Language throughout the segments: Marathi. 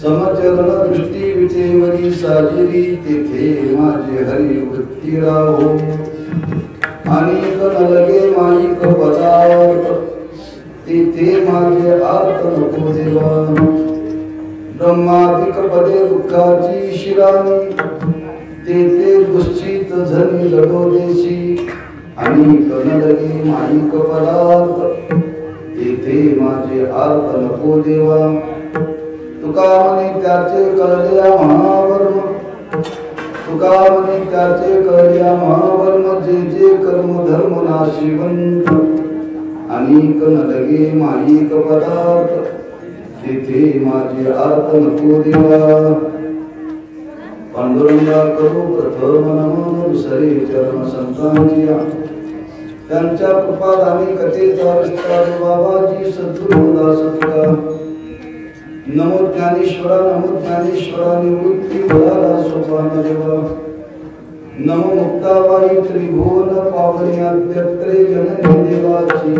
समचरण दृष्टी विटेवरी साजिरी तेथे माझे हरी वृत्ती राहो अनेक नलगे माईक पदार्थ तेथे माझे आर्त नको देवा ब्रह्मादिक पदे दुःखाची शिराणी तेथे दुश्चित झनी लढो देशी अनेक नलगे माईक पदार्थ तेथे माझे आर्त नको देवा तुका म्हणे त्याचे कळल्या महावर्म तुका म्हणे त्याचे कळल्या महावर्म जे जे कर्म धर्म नाशिवंत अनेक नलगे माईक पदार्थ तेथे माझे अर्थ नको देवा पांडुरंगा करू प्रथम नमन दुसरे चरण संतांची त्यांच्या कृपादानी कथेचा विस्तार बाबाजी सद्गुरुदास तुका नमो ज्ञानेश्वरा निवृत्ती फळाला सोपान देवा नमो मुक्ताबाई त्रिभुवन पावनी अद्यत्रे जननी देवाची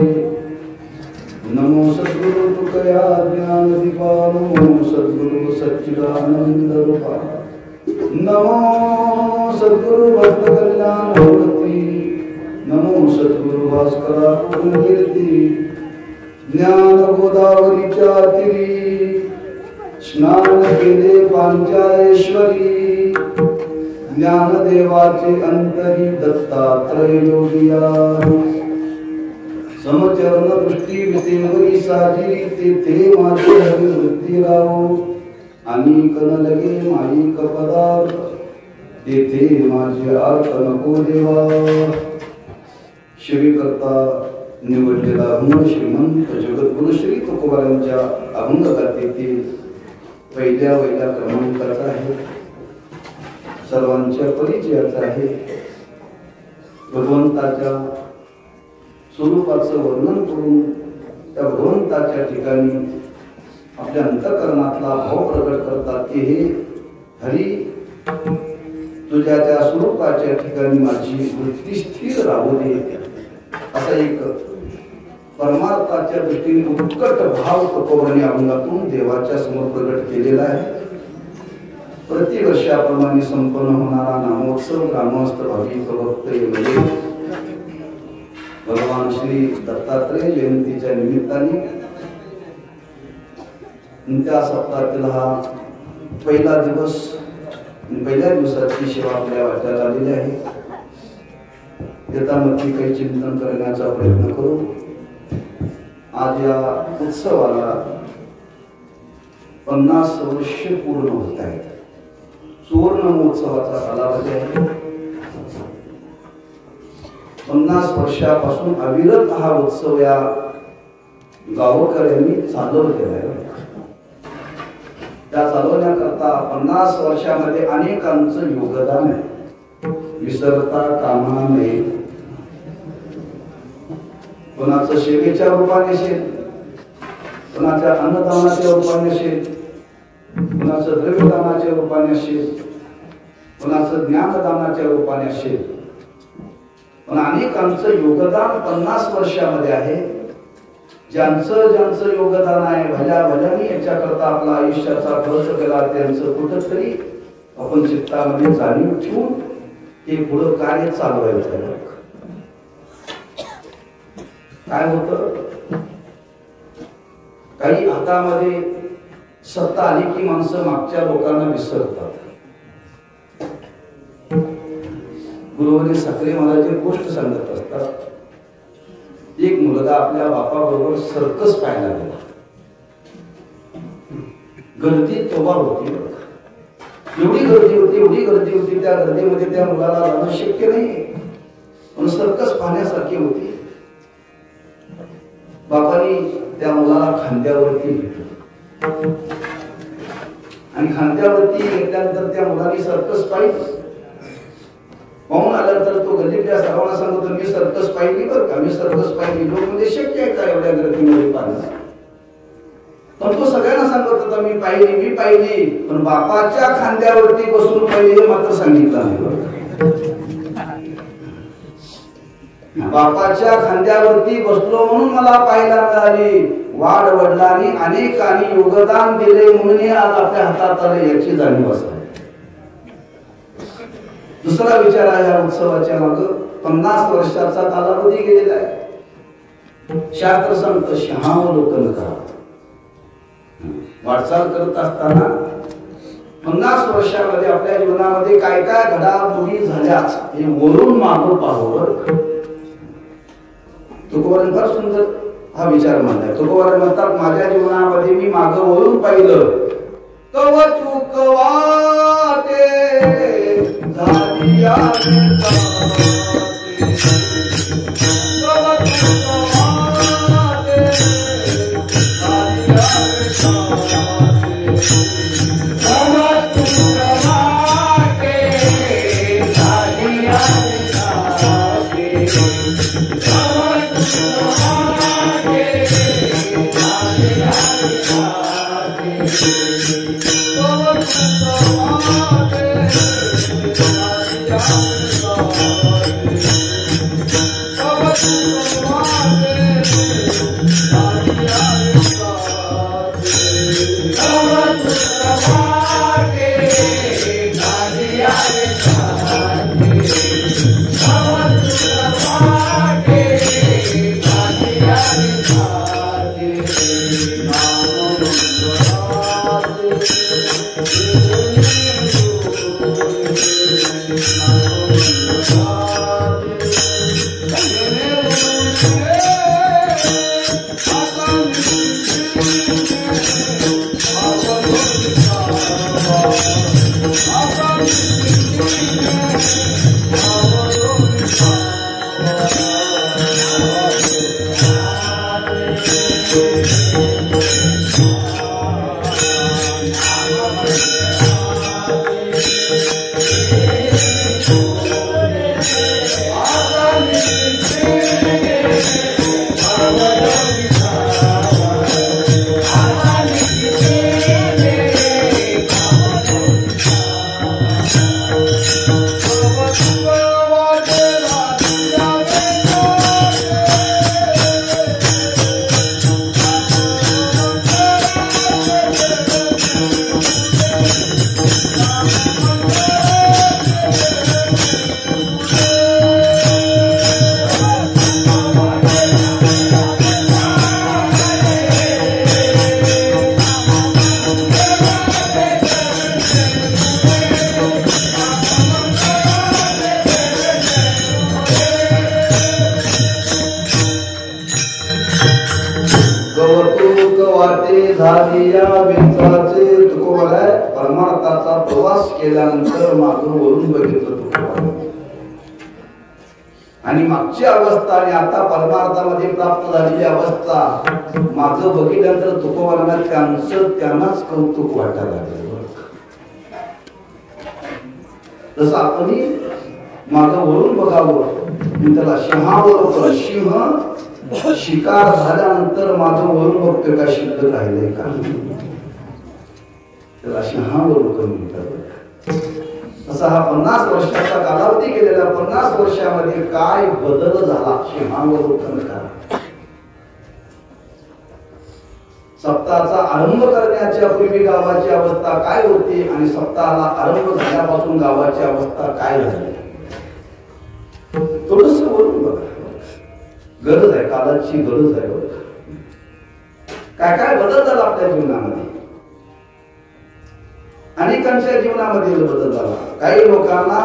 नमो सद्गुरु तुकया ज्ञान दीपा नमो सद्गुरु सच्चिदानंद रूपा नमो सद्गुरु भक्त कल्याण मूर्ती नमो सद्गुरु भास्करा कीर्ती ज्ञान गोदावरीच्या तीरी स्नान केले पांचाळेश्वरी ज्ञानदेवाचे अंतरी दत्तात्रय योगिया समचरण दृष्टी वितेवरी साजिरी तेथे माझे हरी वृत्ती राहो अनेक नलगे माईक पदार्थ तेथे माझे अर्थ नको देवा शिवीकर्ता निवडलेला अभंग श्रीमंत जगद्गुरु श्री तुकोबारांच्या अभंग गाथेतील पहिल्या क्रमांकाचा आहे सर्वांच्या परिचयाचा आहे भगवंताच्या स्वरूपाचं वर्णन करून त्या भगवंताच्या ठिकाणी आपल्या अंतःकरणातला भाव प्रकट करतात की हे हरी तुझ्या त्या स्वरूपाच्या ठिकाणी माझी वृत्ती स्थिर राहू दे असा एक परमार्थाच्या दृष्टीने उत्कट भाव तुकोबांनी अभंगातून देवाच्या समोर प्रकट केलेला आहे प्रतिवर्षाप्रमाणे संपन्न होणारा नामोत्सव ग्रामस्थ भाविक भक्त भगवान श्री दत्तात्रय जयंतीच्या निमित्ताने त्या सप्ताहातील हा पहिला दिवस, पहिल्या दिवसाची सेवा आपल्या वाट्याला आलेली आहे. त्यामध्ये काही चिंतन करण्याचा प्रयत्न करू. आज या उत्सवाला 50 वर्ष पूर्ण होत आहेत. सुवर्ण महोत्सवाचा कालावधी आहे. 50 वर्षापासून अविरत हा उत्सव या गावकऱ्यांनी चालवलेला आहे. त्या चालवण्याकरता 50 वर्षामध्ये अनेकांचं योगदान आहे. विसरता कामा नये. कोणाचं सेवेच्या रूपाने असेल, कोणाच्या अन्नदानाच्या रूपाने असेल, कोणाचं द्रव्यदानाच्या रूपाने असेल, कोणाचं ज्ञानदानाच्या रूपाने असेल, पण अनेकांचं योगदान 50 वर्षामध्ये आहे. ज्यांचं योगदान आहे, भल्याने याच्याकरता आपला आयुष्याचा खर्च केला, त्यांचं कुठंतरी आपण चित्तामध्ये जाणीव ठेवून हे पुढं कार्य चालवायचं. काय होतं, काही हातामध्ये सत्ता आली की माणसं मागच्या लोकांना विसरतात. गुरुवर्य साखरे महाराज एक गोष्ट सांगत असतात. एक मुलगा आपल्या बापाबरोबर सर्कस पाहायला गेला. गर्दी तोबार होती. एवढी गर्दी होती. त्या गर्दीमध्ये त्या मुलाला जाणं शक्य नाही, पण सर्कस पाहण्यासारखी होती. बापाने त्या मुलाला खांद्यावरती घेतलं आणि खांद्यावरती घेतल्यानंतर त्या मुलाने सर्कस पाहिली. पाहून आल्यानंतर तो गल्लीतल्या सर्वांना सांगतो, मी सर्कस पाहिली बरं का, मी सर्कस पाहिली. लोक म्हणजे शक्य आहे का एवढ्या गर्दीमध्ये पाहणं? पण तो सगळ्यांना सांगत होता, मी पाहिली, पण बापाच्या खांद्यावरती बसून पाहिली हे मात्र सांगितलं नाही. बापाच्या खांद्यावरती बसलो म्हणून मला पाहायला मिळाली. वाढ वडिलांनी अनेकांनी योगदान दिले म्हणून आज आपल्या हातात आले याची जाणीव असते. दुसरा विचार आहे, या उत्सवाच्या माग 50 वर्षाचा कालावधी गेलेला आहे. शास्त्र सांगतं शहावलोकन करा. वाटचाल करत असताना 50 वर्षामध्ये आपल्या जीवनामध्ये काय काय घडामोडी झाल्या हे वरून मागं पाहावं. तुकोबारांनी फार सुंदर हा विचार मांडलाय. तुकोबारांनी म्हणतात, माझ्या जीवनामध्ये मी मागं वळून पाहिलं कव चूक वाटे झाली वाटे झाली या बेंचाचे तुकोबा आहे. परमार्थाचा प्रवास केल्यानंतर मागं वरून बघितलं तुकोबा आणि मागची अवस्था आणि आता परमार्थामध्ये प्राप्त झालेली अवस्था मागं बघितल्यानंतर तुकोबाला त्यांनाच कौतुक वाटायला लागलं. जसं आपणही मागं वरून बघावं त्याला सिंहावर सिंह शिकार झाल्यानंतर माझं वरून बघतोय का शिल्लक राहिलंय का त्याला सिंहावर म्हणतात. असा हा 50 वर्षाचा कालावधी गेलेला 50 वर्षामध्ये काय बदल झाला सिंहावर करा. सप्ताहाचा आरंभ करण्याच्या पूर्वी गावाची अवस्था काय होती आणि सप्ताहाला आरंभ झाल्यापासून गावाची अवस्था काय झाली थोडस बोलून बघा. गरज आहे कालाची गरज आहे. काय काय बदल झाला आपल्या जीवनामध्ये अनेकांच्या जीवनामध्ये बदल झाला. काही लोकांना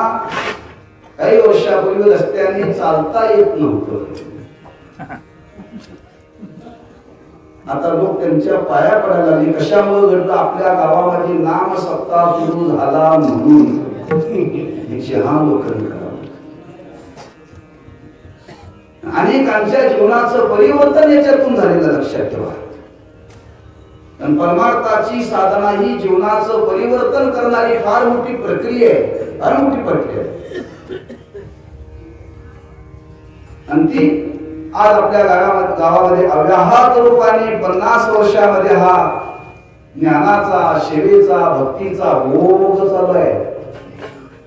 काही वर्षापूर्वी रस्त्याने चालता येत नव्हतं. आता लोक त्यांच्या पाया पडायला लागले. कशामुळे घडलं आपल्या गावामध्ये नाम सप्ताह सुरू झाला म्हणून हा लोकन करा. अनेकांच्या जीवनाचं परिवर्तन याच्यातून झालेलं लक्षात ठेवा. आणि परमार्थाची साधना ही जीवनाचं परिवर्तन करणारी फार मोठी प्रक्रिया आहे. फार मोठी प्रक्रिया आहे. आणि ती आज आपल्या गावामध्ये अव्याहत रूपाने 50 वर्षामध्ये हा ज्ञानाचा सेवेचा भक्तीचा भोग चालू आहे.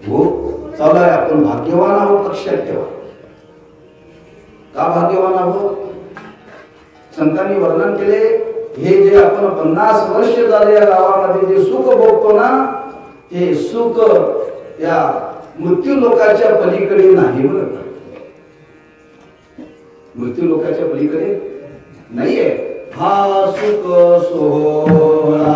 भोग चालू आहे. आपण भाग्यवान आहोत लक्षात ठेवा. का भाग्यवान आहोत? संतांनी वर्णन केले हे जे आपण 50 वर्ष झाले या गावामध्ये जे सुख भोगतो ना ते सुख या मृत्यू लोकाच्या पलीकडे नाही. बरं मृत्यू लोकाच्या पलीकडे नाहीये. हा सुख सोहळा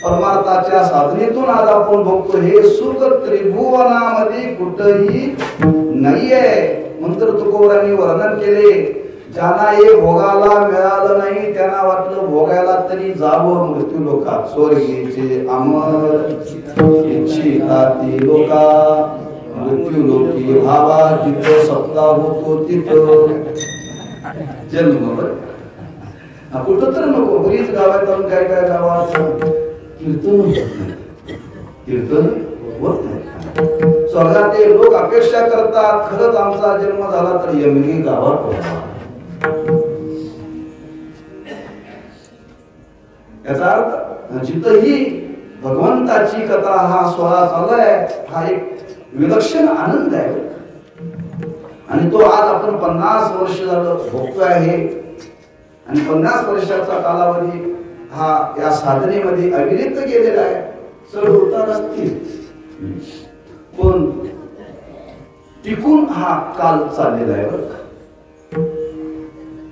परमार्थाच्या साधनेतून आज आपण बघतो हे सुख त्रिभुवनामध्ये कुठेही नाहीये. मंत्र तुकोबांनी वर्णन केले ज्यांना हे भोगाला मिळालं नाही त्यांना वाटलं भोगायला तरी जावं मृत्यू लोकात. स्वर्गीचे अमर इच्छिताती लोका मृत्यू लोकी भावा जिथं सप्ताह होतो तिथं जन्म. कुठं तर नको. बरीच गावात जाऊन काय काय गावात कीर्तन होत नाही. स्वर्गातले लोक अपेक्षा करतात खरंच आमचा जन्म झाला तर यमगी गावात होता. याचा अर्थ जिथंही भगवंताची कथा हा सोहळा चालू आहे हा एक विलक्षण आनंद आहे. आणि तो आज आपण 50 वर्ष झालं भोगतो आहे. आणि 50 वर्षाचा कालावधी हा या साधनेमध्ये अविरत गेलेला आहे. चढ उतार असतील पण टिकून हा काल चाललेला आहे. बरं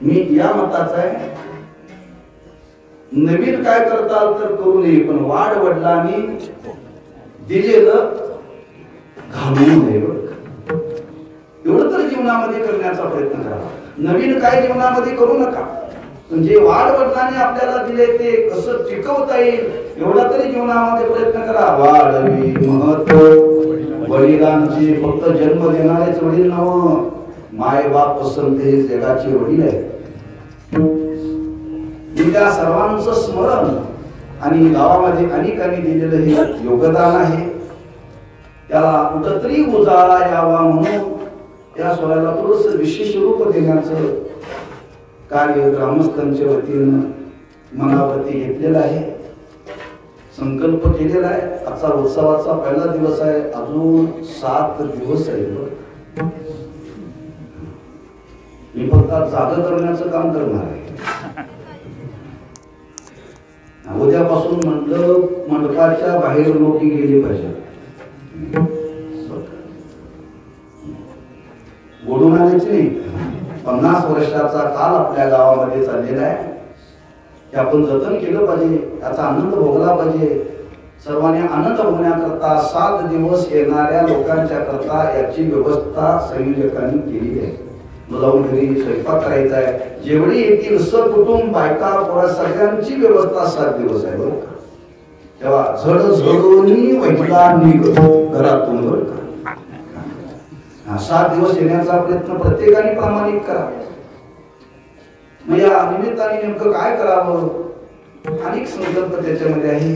मी या मताचा आहे नवीन काय करताल तर करू नये पण वाढ वडिलांनी दिलेलं घालवू नये. एवढं तर जीवनामध्ये करण्याचा प्रयत्न करा. नवीन काय जीवनामध्ये करू नका. म्हणजे वाढवडिलांनी आपल्याला दिले ते कसं टिकवता येईल एवढा तरी जीवनामध्ये प्रयत्न करा. वाढवी महत्व वडिलांचे फक्त जन्म देणारेच वडील नव्ह, माय बाप पसंत हे जगाचे वडील आहे. त्या सर्वांचं स्मरण आणि गावामध्ये अनेकांनी दिलेलं हे योगदान आहे. त्याला कुठंतरी उजाळा यावा म्हणून त्या सोहळ्याला थोडस विशेष रूप देण्याचं कार्य ग्रामस्थांच्या वतीनं मनावरती घेतलेलं आहे, संकल्प केलेला आहे. आजचा उत्सवाचा पहिला दिवस आहे, अजून 7 दिवस आहे. मी फक्त जागा करण्याचं काम करणार आहे. उद्यापासून म्हटलं मंडपाच्या बाहेर लोक गेले पाहिजे. बोलून आणायचे नाही. 50 वर्षाचा काल आपल्या गावामध्ये चाललेला आहे, ते आपण जतन केलं पाहिजे, त्याचा आनंद भोगला पाहिजे. सर्वांनी आनंद भोगण्याकरता 7 दिवस येणाऱ्या लोकांच्या करता याची व्यवस्था संयोजकांनी केली आहे. जाऊन घरी स्वयंपाक करायचा आहे, जेवढी येतील कुटुंब बायका पोरा सगळ्यांची व्यवस्था 7 दिवस आहे. बरं तेव्हा झडझडून वैला निघ घरातून. बरं का 7 दिवस येण्याचा प्रयत्न प्रत्येकाने प्रामाणिक करा. मग या निमित्ताने नेमकं काय करावं, अनेक संकल्प त्याच्यामध्ये आहे.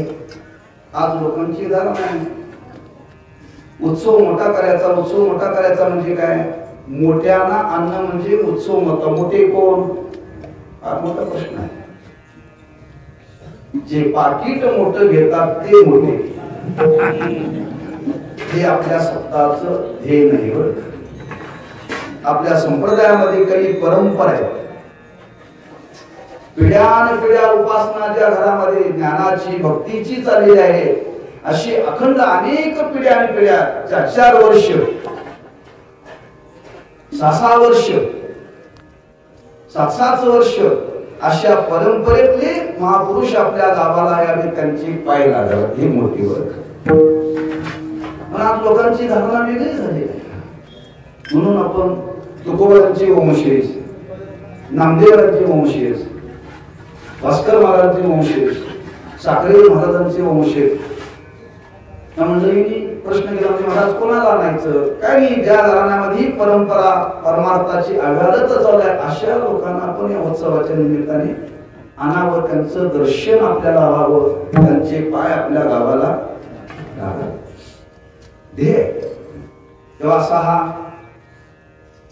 आज लोकांची धारणा आहे उत्सव मोठा करायचा. उत्सव मोठा करायचा म्हणजे काय, मोठ्यांना अन्न म्हणजे उत्सव मोठा. मोठे कोण, हा मोठा प्रश्न आहे. जे पाकिट मोठं घेतात ते मोठे, हे आपल्या स्वतःचं ध्येय नाही. बरं आपल्या संप्रदायामध्ये काही परंपरा आहे. पिढ्यानपिढ्या उपासनाच्या घरामध्ये ज्ञानाची भक्तीची चाललेली आहे. अशी अखंड अनेक पिढ्यानपिढ्या 4 वर्ष 6 वर्ष 7 वर्ष अशा परंपरेतले महापुरुष आपल्या गावाला यावे, त्यांची पाय लागावे. ही मोठी वर्क. पण आज लोकांची धारणा वेगळी झाली आहे. म्हणून आपण तुकोबांचे वंशज, नामदेवांचे वंशज, भास्कर महाराजांचे वंशज, साखरे महाराजांचे वंशज या मंडळींनी प्रश्न केला म्हणजे महाराज कोणाला आणायचं काय नाही, ज्या घराण्यामध्ये परंपरा परमार्थाची अव्याहत चालू आहे अशा लोकांना आपण या उत्सवाच्या निमित्ताने आणावं, त्यांचं दर्शन आपल्याला व्हावं, त्यांचे पाय आपल्या गावाला लागावे. तेव्हा असा हा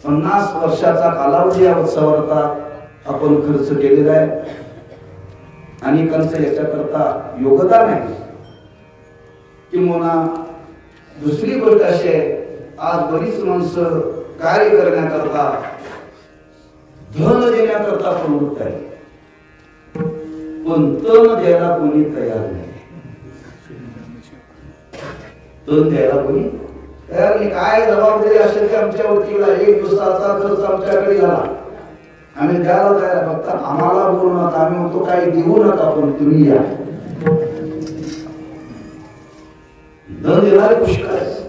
50 वर्षाचा कालावधी या उत्सवाचा आपण खर्च केलेला आहे. अनेकांचं याच्याकरता योगदान आहे. किंवा दुसरी गोष्ट अशी आहे, आज बरीच माणसं कार्य करण्याकरता धन देण्याकरता प्रवृत्त आहे, पण तन द्यायला कोणी तयार नाही. तन द्यायला कोणी तयार नाही. काय जबाबदारी असेल की आमच्यावरती 1 दिवसाचा खर्च आमच्याकडे झाला, आम्ही द्यायला तयार. फक्त आम्हाला बोलू नका, आम्ही म्हणतो काही देऊ नका, पण तुम्ही या. धन देणारे पुष्कळ आहेत.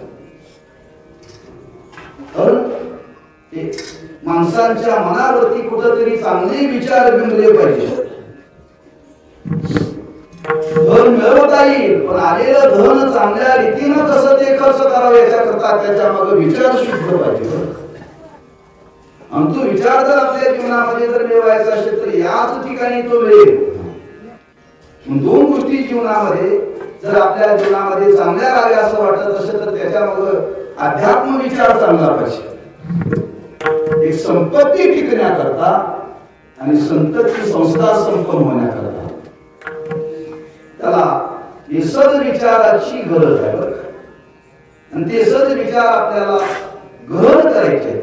माणसांच्या मनावरती कुठेतरी चांगले विचार बिंबले पाहिजे. धन मिळवता येईल, पण आलेलं धन चांगल्या रीतीनं कसं ते खर्च करावं याच्याकरता त्याच्या मागे विचार शुद्ध पाहिजे. आणि तो विचार जर आपल्या जीवनामध्ये जर मिळवायचा असेल तर याच ठिकाणी तो मिळेल. 2 गोष्टी जीवनामध्ये जर आपल्या जीवनामध्ये चांगल्या राहाव्या असं वाटत असेल तर त्याच्यामध्ये अध्यात्म विचार चांगला पाहिजे. एक संपत्ती टिकण्याकरता आणि संतती संस्था संपन्न होण्याकरता त्याला सद विचाराची गरज आहे. आणि ते सद विचार आपल्याला ग्रहण करायचे.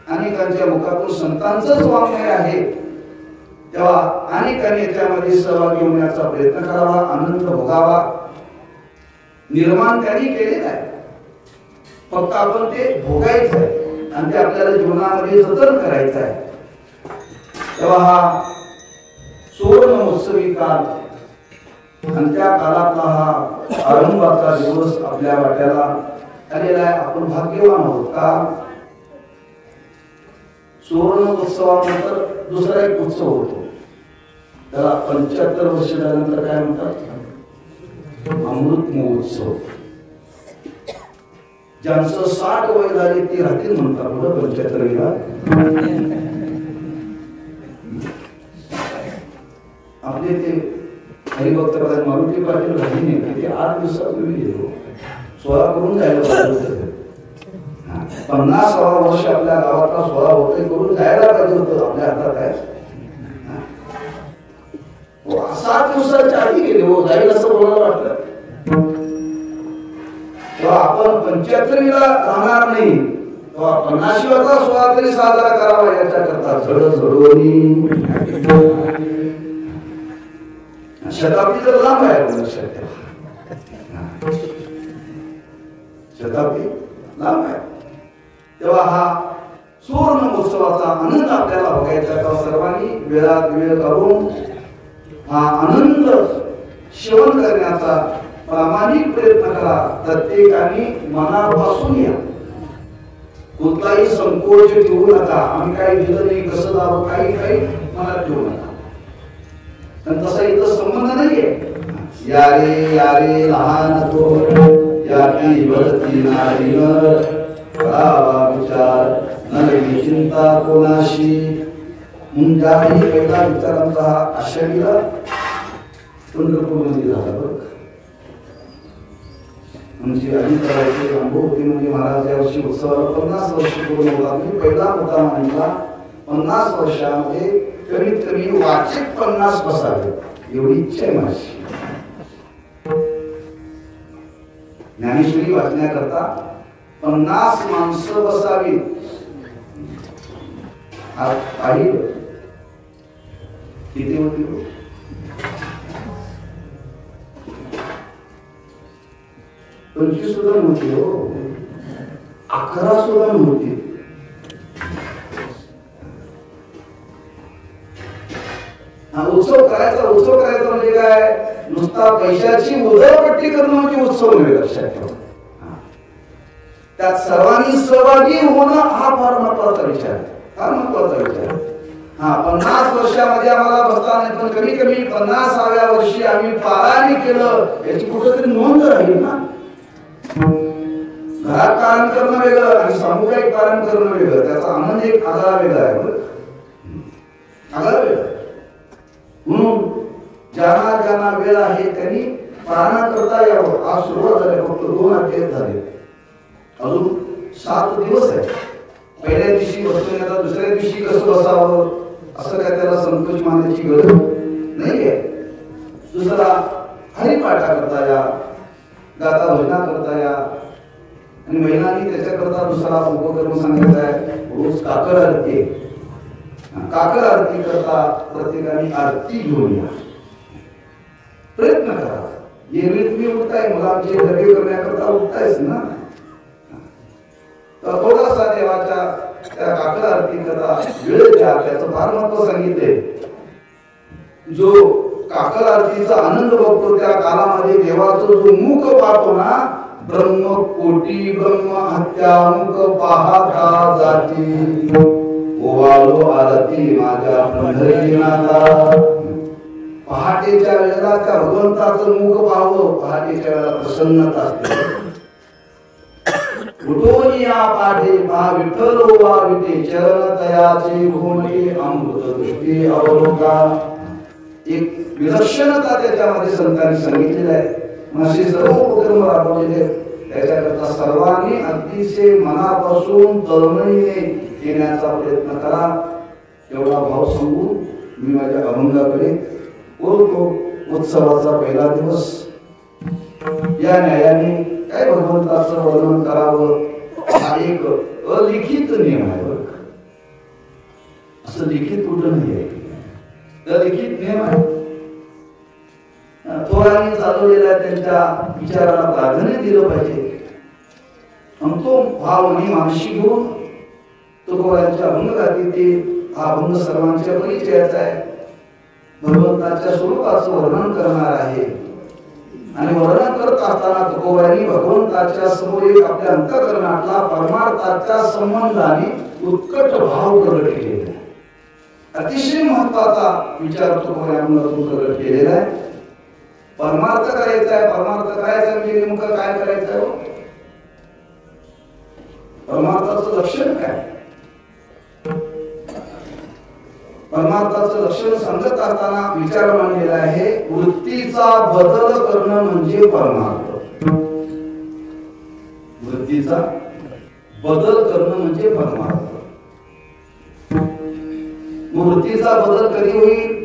अनेकांच्या मुखातून संतांचंच वाङ्मय आहे, तेव्हा अनेकांनी याच्यामध्ये सहभागी होण्याचा प्रयत्न करावा, आनंद भोगावा. निर्माण त्यांनी केलेलं आहे, फक्त आपण ते भोगायचं आहे आणि ते आपल्याला जीवनामध्ये जतन करायचं आहे. तेव्हा हा सुवर्ण महोत्सवी काल आणि त्या काळातला हा आरंभाचा दिवस आपल्या वाट्याला आलेला आहे. आपण भाग्यवान आहोत का सुवर्ण उत्सवानंतर दुसरा एक उत्सव होतो, त्याला 75 वर्ष झाल्यानंतर काय म्हणतात? अमृत महोत्सव. ज्यांचं 60 वय झाले ते राहतील म्हणतात पुढं 75वीला. आपले ते हरिभक्त मारुती पाटील राहिले ते 8 दिवसापूर्वी गेलो. 16 करून जायला पाहिजे होतं. 50वा वर्ष आपल्या गावातला 16 होते करून जायला पाहिजे होतं. आपल्या हातात आहे 7 दिवसाच्या आधी गेले हो जाईल असं बोलायला वाटलं. तेव्हा आपण 75वीला राहणार नाही, तेव्हा 50वीचा 16 तरी साजरा करावा याच्या करता झडझडवणी. शताब्दी तर लांब आहे लक्षात ठेवा. शताब्दी लांब आहे. तेव्हा हा सुवर्ण महोत्सवाचा आनंद आपल्याला बघायचा. तेव्हा सर्वांनी वेळात वेळ काढून हा आनंद सेवन करण्याचा प्रामाणिक प्रयत्न करा. प्रत्येकाने मनापासून या. कुठलाही संकोच ठेवू नका. आम्ही काही दिलं नाही कसं जावं काही मनात ठेवू नका. पण तसा इथं संबंध नाहीये. यारे यारे लहान तो याची भरती नारी करावा विचार नवी चिंता कोणाशी. ज्याही पहिला विचारांचा हा आषाढीला पंढरपूरमध्ये झाला बरं. म्हणजे आधी करायचे अनुभवती म्हणजे महाराज या वर्षी उत्सवाला 50 वर्ष पूर्ण होतात. मी पहिला मुद्दा मांडला 50 वर्षामध्ये कमीत कमी वाचिक 50 बसावे एवढी इच्छा आहे माझी. ज्ञानेश्वरी वाचण्याकरता 50 माणसं बसावी. पाहिलं किती होती? 25 सुद्धा नव्हती हो. 11 सुद्धा नव्हती. उत्सव करायचा म्हणजे काय? नुसता पैशाची उधळपट्टी करणं म्हणजे उत्सव नव्हे. लक्षात ठेवा. त्यात सर्वांनी सहभागी होणं हा फार महत्वाचा विचार आहे. फार महत्वाचा विचार. 50 वर्षामध्ये आम्हाला बसता नाही, पण कमी कमी 50व्या वर्षी आम्ही पारायण केलं याची कुठेतरी नोंद राहील ना. घरात पारायण करणं वेगळं आणि सामुदायिक पारायण करणं वेगळं. त्याचा आनंद एक आगळा वेगळा आहे. आगळा वेगळा. म्हणून ज्यांना वेळ आहे त्यांनी पारायण करता यावं. आज सुरुवात झाली, फक्त 2 अध्याय झाले. अजून 7 दिवस आहे. पहिल्या दिवशी बसवण्याचा दुसऱ्या दिवशी कसं बसावं असं काय त्याला संकोच मानण्याची गरज नाहीये. दुसरा हरिपाठा करता या, गाता भजना करता या. आणि महिलांनी त्याच्याकरता दुसरा उपक्रम सांगायचा आहे. रोज काकड आरती. काकड आरती करता प्रत्येकाने आरती घेऊन या. प्रयत्न करा. एरवी तुम्ही उठताय, मुलांचे डबे करण्याकरता उठतायच ना. तर थोडासा देवाच्या त्या काकड आरती करता वेळ द्या. त्याचं फार महत्व सांगितले. जो काकड आरतीचा आनंद बघतो त्या कालामध्ये देवाचा जो मुख पाहतो ना, ब्रह्म कोटी ब्रह्म हत्या मुख पाहता जाती ओवाळो आरती माझ्या पंढरीनाथा. पहाटेच्या वेळेला त्या भगवंताचं मुख पाहावं. पहाटेच्या वेळेला प्रसन्नता असते. उठून या पाठे पहा विठ्ठल वा विठे चरण तयाचे भूमि अमृत दृष्टी अवलोका. एक विलक्षणता त्याच्यामध्ये संतांनी सांगितलेली आहे. असे सर्व उपक्रम राबवलेले त्याच्याकरता सर्वांनी अतिशय मनापासून तळमळीने येण्याचा प्रयत्न करा. एवढा भाव सांगून मी माझ्या अभंगाकडे बोलतो. उत्सवाचा पहिला दिवस. या न्यायाने काय भगवंताचं वर्णन करावं हा एक अलिखित नियम आहे. असं लिखित कुठं नाही आहे. अलिखित नियम आहे. थोरांनी चालवलेल्या त्यांच्या विचाराला प्राधान्य दिलं पाहिजे. आणि तो भाव आणि मानशी घेऊन तुकोबांच्या अभंगातील हा अभंग सर्वांच्या परिचयाचा आहे. भगवंताच्या स्वरूपाचं वर्णन करणार आहे. आणि वर्णन करत असताना तुकोबांनी भगवंताच्या समोर एक आपल्या अंतःकरणातला परमार्थाच्या संबंधाने उत्कट भाव प्रगट केलेला. अतिशय महत्वाचा विचार तुकोबांनी प्रकट केलेला आहे. परमार्थ करायचा आहे. परमार्थ करायचा म्हणजे नेमकं काय करायचं आहे? परमार्थाचं लक्षण काय? परमार्थाचं लक्षण सांगत असताना विचार मांडलेला आहे. वृत्तीचा बदल करणं म्हणजे परमार्थ. वृत्तीचा बदल करणं म्हणजे परमार्थ. वृत्तीचा बदल कधी होईल?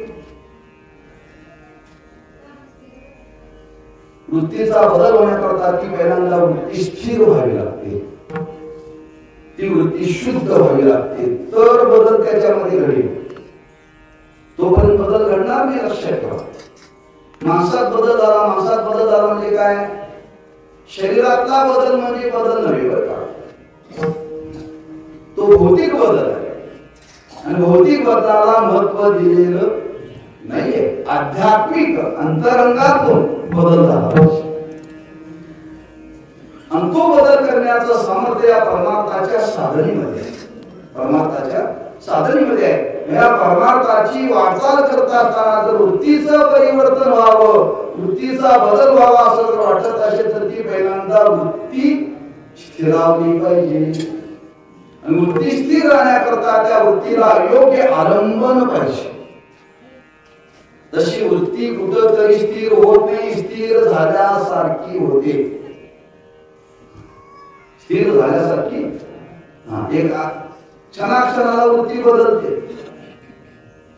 वृत्तीचा बदल होण्याकरता ती पहिल्यांदा वृत्ती स्थिर व्हावी लागते. ती वृत्ती शुद्ध व्हावी लागते, तर बदल त्याच्यामध्ये घडेल. तोपर्यंत बदल घडणार नाही. लक्षात ठेवा. माणसात बदल झाला, माणसात बदल झाला म्हणजे काय? शरीरातला बदल म्हणजे बदल नव्हे बरं का, तो भौतिक बदल आहे. आणि भौतिक बदलाला महत्व दिलेलं नाहीये. आध्यात्मिक अंतरंगातून बदल झाला पाहिजे. आणि तो बदल करण्याचं सामर्थ्य या परमार्थाच्या साधनेमध्ये आहे. परमार्थाच्या साधनेमध्ये आहे. या परमार्थाची वाटचाल करता असताना जर वृत्तीचं परिवर्तन व्हावं, वृत्तीचा बदल व्हावा असं जर वाटत असेल तर ती पहिल्यांदा वृत्ती स्थिरावली पाहिजे. आणि वृत्ती स्थिर राहण्याकरता त्या वृत्तीला योग्य आलंबन पाहिजे. तशी वृत्ती कुठंतरी स्थिर होत नाही, स्थिर झाल्यासारखी होते. स्थिर झाल्यासारखी एक क्षणाक्षणाला वृत्ती बदलते.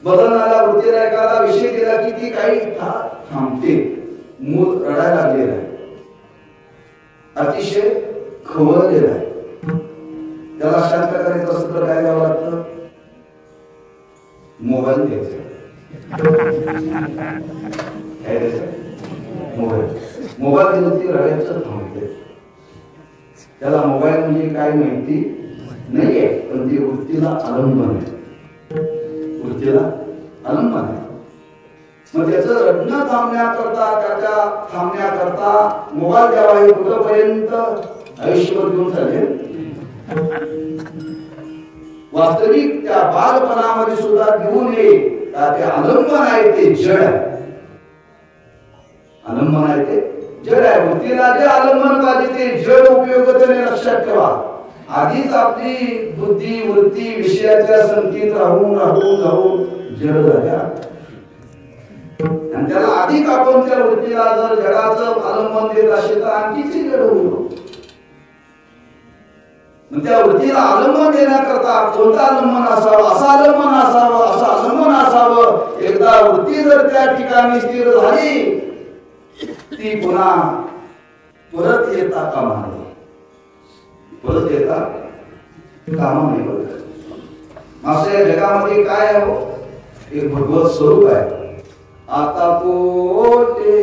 बदलणाऱ्या वृत्तीला एखादा विषय दिला की ती काही थांबते. मूल रडायला लागलेला आहे, अतिशय खवळलेला आहे. त्याला शांत करायचं असं तर काय द्यावं लागतं? मोबाईल द्यायचा. काय द्यायचं? मोबाईल दिलं ती रडायचं थांबते. त्याला मोबाईल म्हणजे काय माहिती नाहीये, पण ती वृत्तीला आलंबन आहे. वृत्तीला आलंबन आहे. मग त्याचं रडणं थांबण्याकरता, त्याच्या थांबण्याकरता मोबाईल द्यावा. हे कुठपर्यंत? आयुष्यभर घेऊन चालेल. वास्तविक त्या बालपणामध्ये सुद्धा घेऊ नये. ते आलंबन आहे ते जड आहे. आलंबन आहे ते जड आहे. वृत्तीला जे आलंबन पाहिजे ते जड उपयोगाने लक्षात ठेवा. आधीच आपली बुद्धी वृत्ती विषयाच्या संगतीत राहून राहून राहून जड झाल्या. आणि त्याला अधिक आपण त्या वृत्तीला जर जडाचं आलंबन देत असेल तर आणखीच जड होईल. त्या वृत्तीला आलंबन देण्याकरता कोणतं आलंबन असावं? असं आलंबन असावं, असं आलंबन असावं. एकदा वृत्ती जर त्या ठिकाणी स्थिर झाली ती पुन्हा परत येता कामा नये. परत येता कामा नये. असं या जगामध्ये काय आहे? एक भगवत स्वरूप आहे. आता पोटे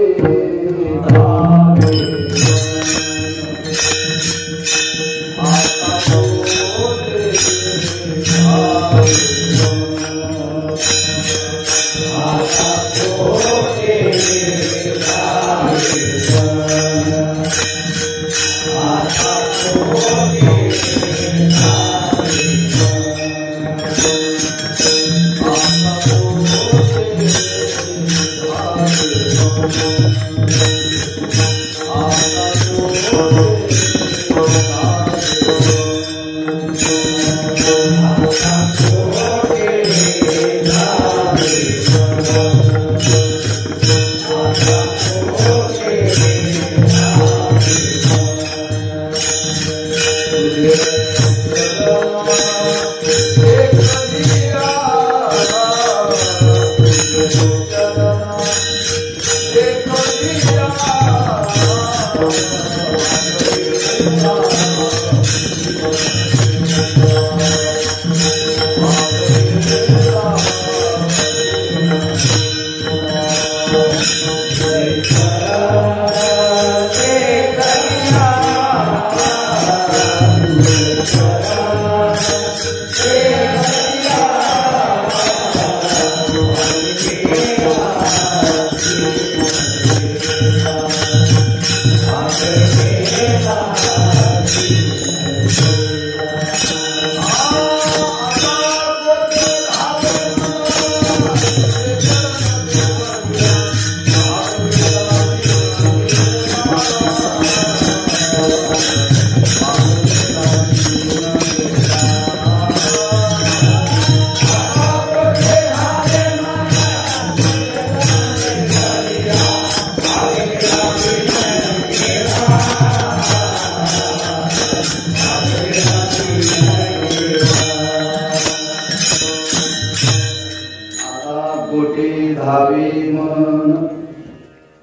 कोटी धावे मन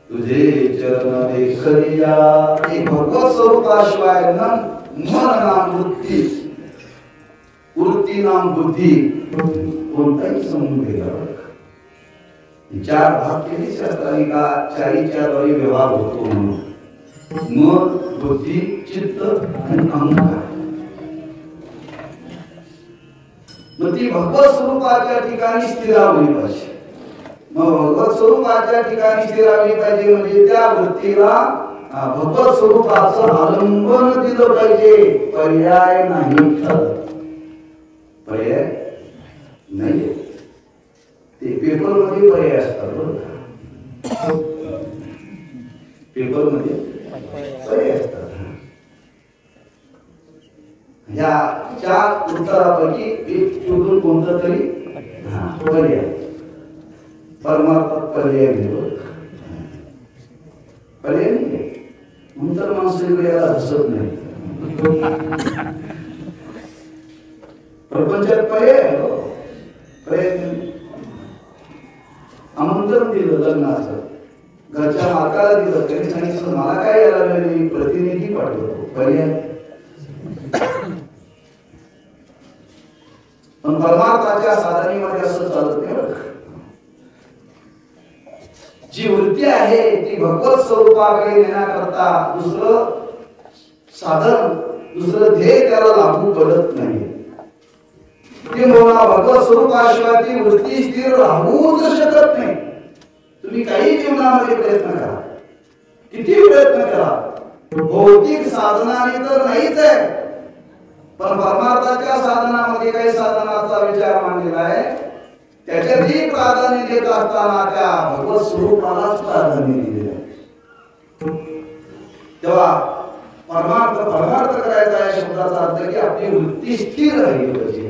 तुझे चरण देखरिया. एक भगवत स्वरूपाशिवाय मन नाम वृत्ती, वृत्ती नाम बुद्धी कोणताही संबंध गेला. चार भाग केले शास्त्रांनी का चारीच्या द्वारे व्यवहार होतो म्हणून. मन, बुद्धी, चित्त आणि अहंकार. मग ती भगवत स्वरूपाच्या ठिकाणी स्थिरावली पाहिजे. मग भगवत स्वरूपाच्या ठिकाणी स्थिरावली पाहिजे म्हणजे त्या वृत्तीला भगवत स्वरूपाचं आलंबन दिलं पाहिजे. पर्याय नाही, पर्याय नाही. ते पेपर मध्ये पर्याय असतात बरोबर. पेपर मध्ये पर्याय असतात. या चार उत्तरापैकी एक शोधून कोणतं तरी पर्याय. परमार्थात पर्याय नाही, पर्याय नाही. नंतर माणसं याला हसत नाही. प्रपंचात पर्याय पर्याय. आमंत्रण दिलं लग्नाचं, घरच्या मालकाला दिलं, त्यांनी सांगितलं मला काय यायला नाही, प्रतिनिधी पाठवतो. पर्याय. पण परमार्थाच्या साधनेमध्ये असं चालत नाही. जी वृत्ती आहे ती भगवत स्वरूपाकडे नेण्याकरता दुसरं साधन, दुसरं ध्येय त्याला लागू पडत नाही. ती म्हणा भगवत स्वरूपाशिवाय ती वृत्ती स्थिर राहूच शकत नाही. तुम्ही काही जीवनामध्ये प्रयत्न करा, किती प्रयत्न करा, भौतिक साधनाने तर नाहीच आहे, पण परमार्थाच्या साधनामध्ये काही साधनाचा विचार मांडलेला आहे. त्याच्यातही प्राधान्य देत असताना त्या भगवत स्वरूपालाच प्राधान्य दिलेलं आहे. तेव्हा परमार्थ करायचा या शब्दाचा अर्थ की आपली वृत्ती स्थिर राहिली पाहिजे.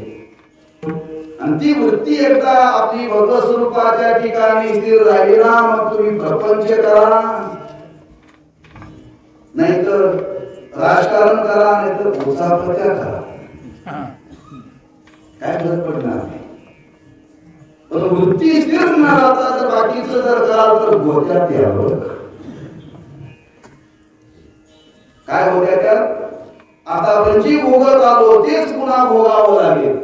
आणि ती वृत्ती एकदा आपली भगवत स्वरूपाच्या ठिकाणी स्थिर राहिली ना, मग तुम्ही प्रपंच करा, नाहीतर राजकारण करा, नाहीतर उचापत्या करा, काय फरक पडणार नाही. पण वृत्ती स्थिर न राहता जर बाकीचं जर कराल तर गोत्यात यावं. काय होत्या त्यात? आता म्हणजे भोगत आलो तेच पुन्हा भोगावं लागेल.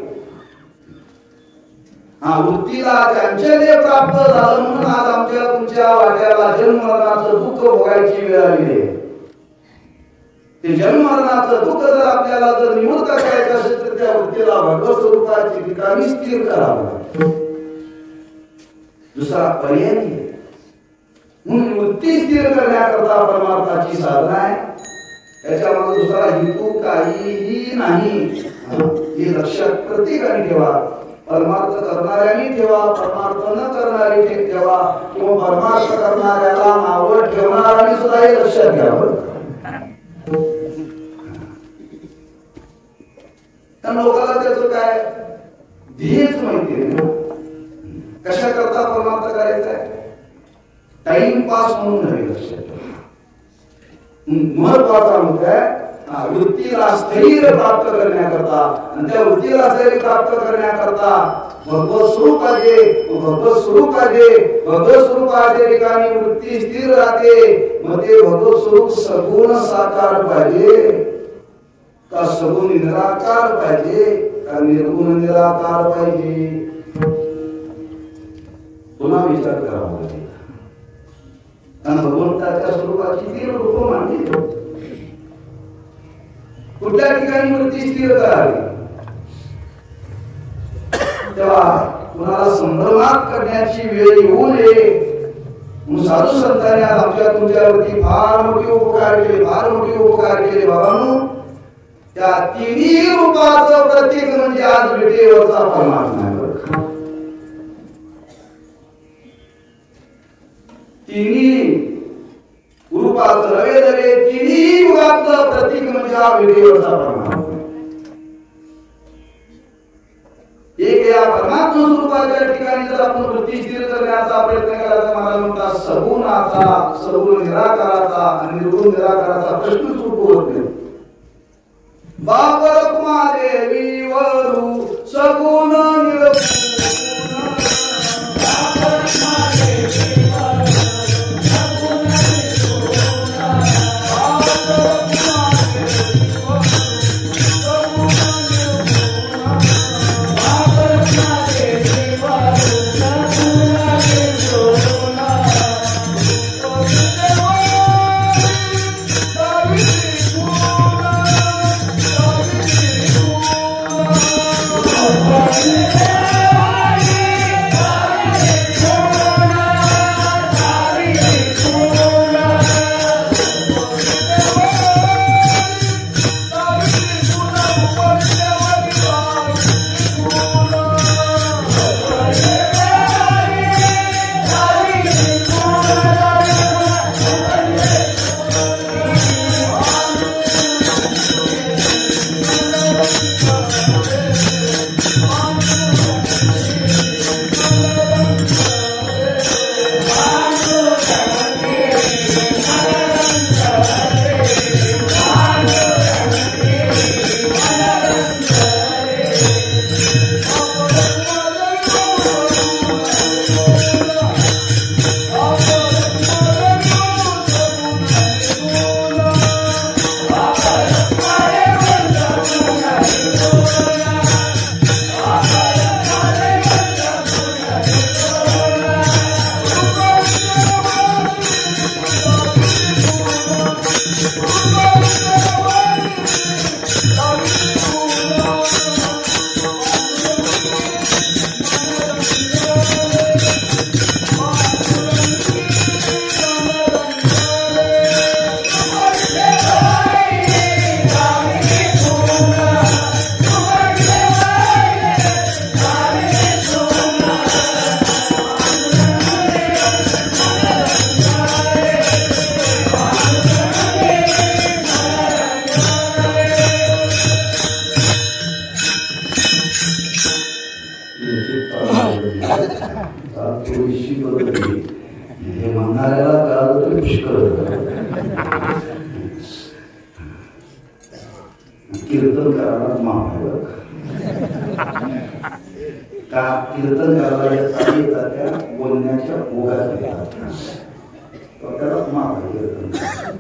वृत्तीला त्यांच्याने प्राप्त झालं म्हणून आज आमच्या तुमच्या वाट्याला जन्ममरणाचं दुःख भोगायची वेळ आली आहे. ते जन्ममरणाचं दुःख जर आपल्याला जर निवृत्त करायचं असेल तर त्या वृत्तीला भगवत स्वरूपाच्या ठिकाणी स्थिर करावं. दुसरा पर्याय नाही. म्हणून वृत्ती स्थिर करण्याकरता परमार्थाची साधना आहे. त्याच्यामध्ये दुसरा हेतू काहीही नाही. हे लक्षात प्रत्येकाने ठेवा. परमार्थ करणाऱ्यांनी ठेवा, परमार्थ न करणारे ठेवा, किंवा परमार्थ करणाऱ्याला नावं ठेवणाऱ्यांनी सुद्धा हे लक्षात घ्यावं. कारण लोकांना त्याचं काय ध्येयच माहिती आहे. कशा करता परमार्थ करायचा आहे? टाइमपास म्हणून नव्हे. लक्षात महत्वाचा मुद्दा आहे. वृत्तीला स्थैर्य प्राप्त करण्याकरता, आणि त्या वृत्तीला स्थैर्य प्राप्त करण्याकरता भगवत स्वरूप पाहिजे. भगवत स्वरूप पाहिजे. भगवत स्वरूपाच्या ठिकाणी वृत्ती स्थिर राहते. मग ते भगवत स्वरूप सगुण साकार पाहिजे का सगुण निराकार पाहिजे का निर्गुण निराकार पाहिजे? पुन्हा विचार करावा लागेल. कारण भगवंताच्या स्वरूपाची तीन रूप मांडली. कुठल्या ठिकाणी वृत्ती स्थिर करावी, तेव्हा कुणाला संभ्रमात करण्याची वेळ येऊ नये. साधू संतांनी आमच्या तुमच्यावरती फार मोठे उपकार केले, फार मोठे उपकार केले. बाबांनो, त्या तिन्ही रूपाचं प्रतीक म्हणजे आज विटेवरचा परमात्मा. तिन्ही रूपाचं नवे नवे तिन्ही युगाचं प्रतीक म्हणजे हा विटेवरचा परमात्मा. एक या परमात्मा स्वरूपाच्या ठिकाणी जर आपण वृत्ती स्थिर करण्याचा प्रयत्न करायचा, मला म्हणतात सगुणाचा, सगुण निराकाराचा आणि निर्गुण निराकाराचा प्रश्न सुटत नाही. बाप रखमा देवी वरू सगुण निर्गुण कीर्तन करायला महाभारत का कीर्तन करायला येतात त्या बोलण्याच्या ओघात येतात त्याला महाभारत कीर्तन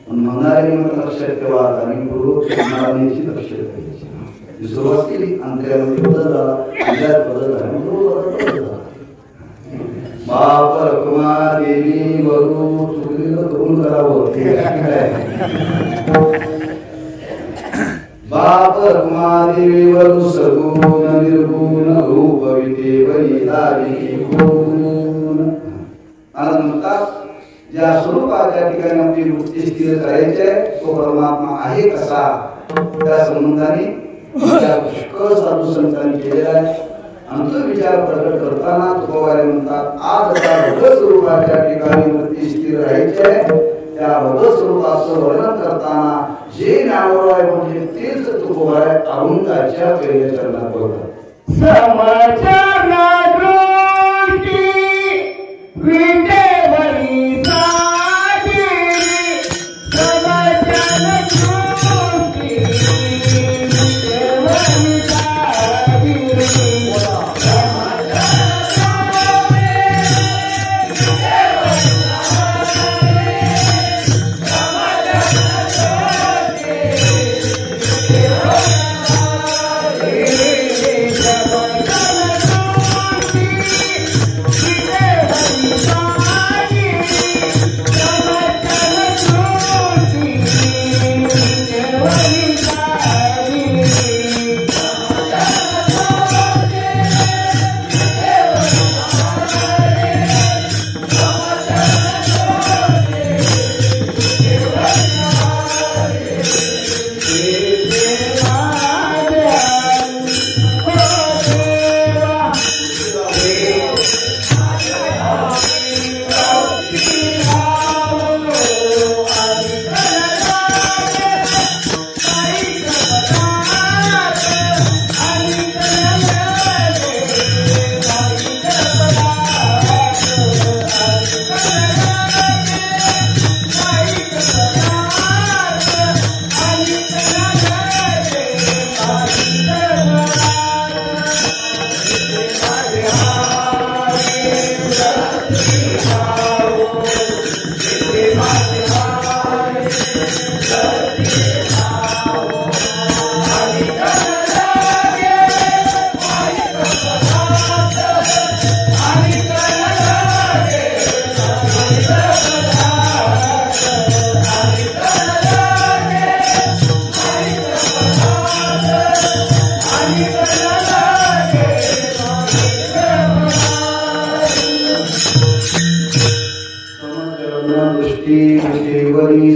म्हणणारे लक्षात ठेवा आणि पूर्वक लक्षात ठेवायची सुरुवात केली अंतर्यामध्ये बदल झाला विचार बदल झाला बाप रखुमा देवी वरु चुकलेलं करून करावं बाप रखुमादेवी वरु सगुण निर्गुण रूप विदेवैदारी गुण अनंतात ज्या स्वरूपाच्या ठिकाणी आपली वृत्ती स्थिर करायची आहे तो परमात्मा आहे कसा त्या संबंधाने पुष्कळ साधू संतांनी केलेला आहे आणि तो विचार प्रकट करताना तुकोबारे म्हणतात आज त्या भगवत स्वरूपाच्या ठिकाणी वृत्ती स्थिर राहायची आहे त्या भगवत स्वरूपाचं वर्णन करताना जे ज्ञानोराय म्हणजे तेच तुकोबारे अरुंदाच्या पहिल्या चरणात बोलतात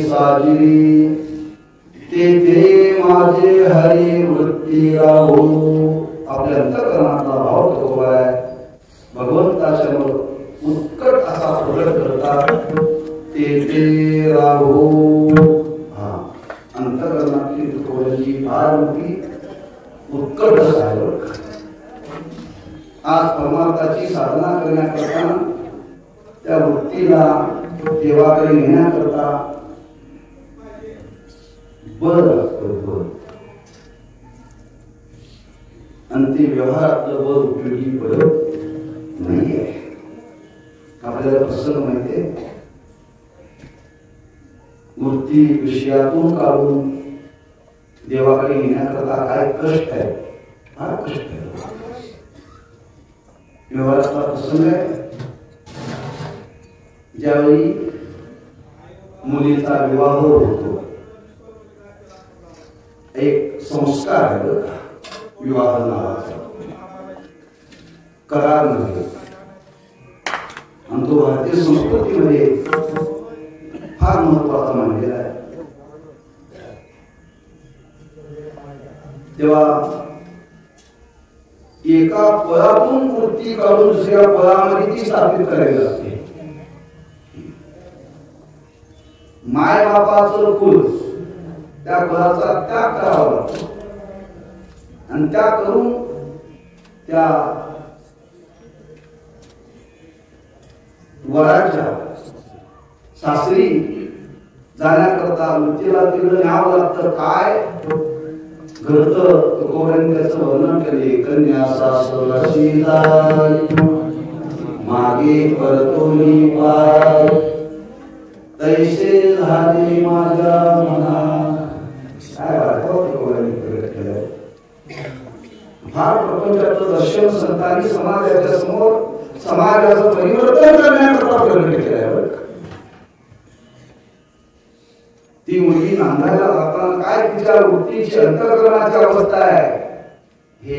साजरी तेथे माझे हरी वृत्ती राहो आपल्या अंतःकरणातला भाव तुकोबा आहे भगवंताच्या उत्कट असा प्रकट करतात तेथे राहो अंतःकरणातली तुकोबाची फार मोठी उत्कट आहे आज परमार्थाची साधना करण्याकरता त्या वृत्तीला देवाकडे नेण्याकरता बळ लागतं, बळ. आणि ते व्यवहारातलं बळ उपयोगी पडत नाहीये. आपल्याला प्रसंग माहितीये, वृत्ती विषयातून काढून देवाकडे येण्याकरता काय कष्ट आहे, फार कष्ट आहे. व्यवहारातला प्रसंग आहे. ज्यावेळी मुलीचा विवाह होतो, एक संस्कार आहे विवाह नावाचा, करार नाही. आणि तो भारतीय संस्कृतीमध्ये फार महत्वाचा मानलेला आहे. तेव्हा एका पळातून वृत्ती काढून दुसऱ्या पळामध्ये ती स्थापित करायला लागते. माय बापाचं कुल त्या कुलाचा त्याग करावा लागतो. आणि त्या करून त्या वराच्या सासरी जाण्याकरता वृत्तीला तिकडे न्यावं लागतं. काय घडतं तुकोबांनी त्याचं वर्णन केले. कन्या सासराशी मागे परतोनी पाय, तैसे झाले माझ्या मना. काय वाटतं तुकोबांनी प्रकट केलं. फार प्रपंचाचं दर्शन संतांनी समाजाच्या समोर समाजाचं परिवर्तन करण्याकरता प्रकट केलं. ती मुलगी नांदायला जाताना काय तिच्या वृत्तीची अंतःकरणाची अवस्था आहे हे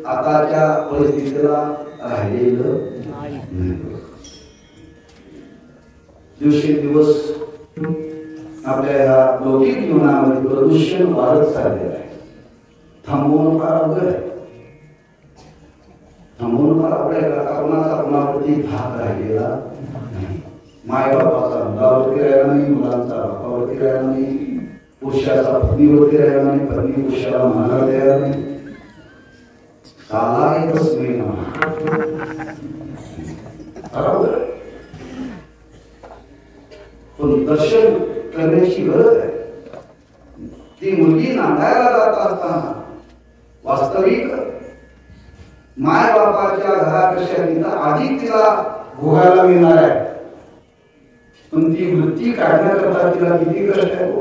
आताच्या परिस्थितीला राहिलेलं नाही. दिवसेंदिवस आपल्या या लौकिक जीवनामध्ये प्रदूषण वाढत चाललेलं आहे. थांबवून फार अवघड आहे. थांबवून फार अवघड आहे. कोणाचा कोणावरती धाक राहिलेला नाही. मायबापाचा मुलावरती राहिला नाही, मुलांचा बापावरती राहिला नाही, पुरुषाचा पत्नीवरती राहिला नाही, पत्नी पुरुषाला मानायला तयार नाही. काला एकच नाही बरोबर. पण दर्शन करण्याची गरज आहे. ती मुलगी नांदायला जात असताना वास्तविक माय बापाच्या घरापेक्षा तिथं अधिक तिला भोगायला मिळणार आहे. पण ती वृत्ती काढण्याकरता तिला किती कष्ट आहे.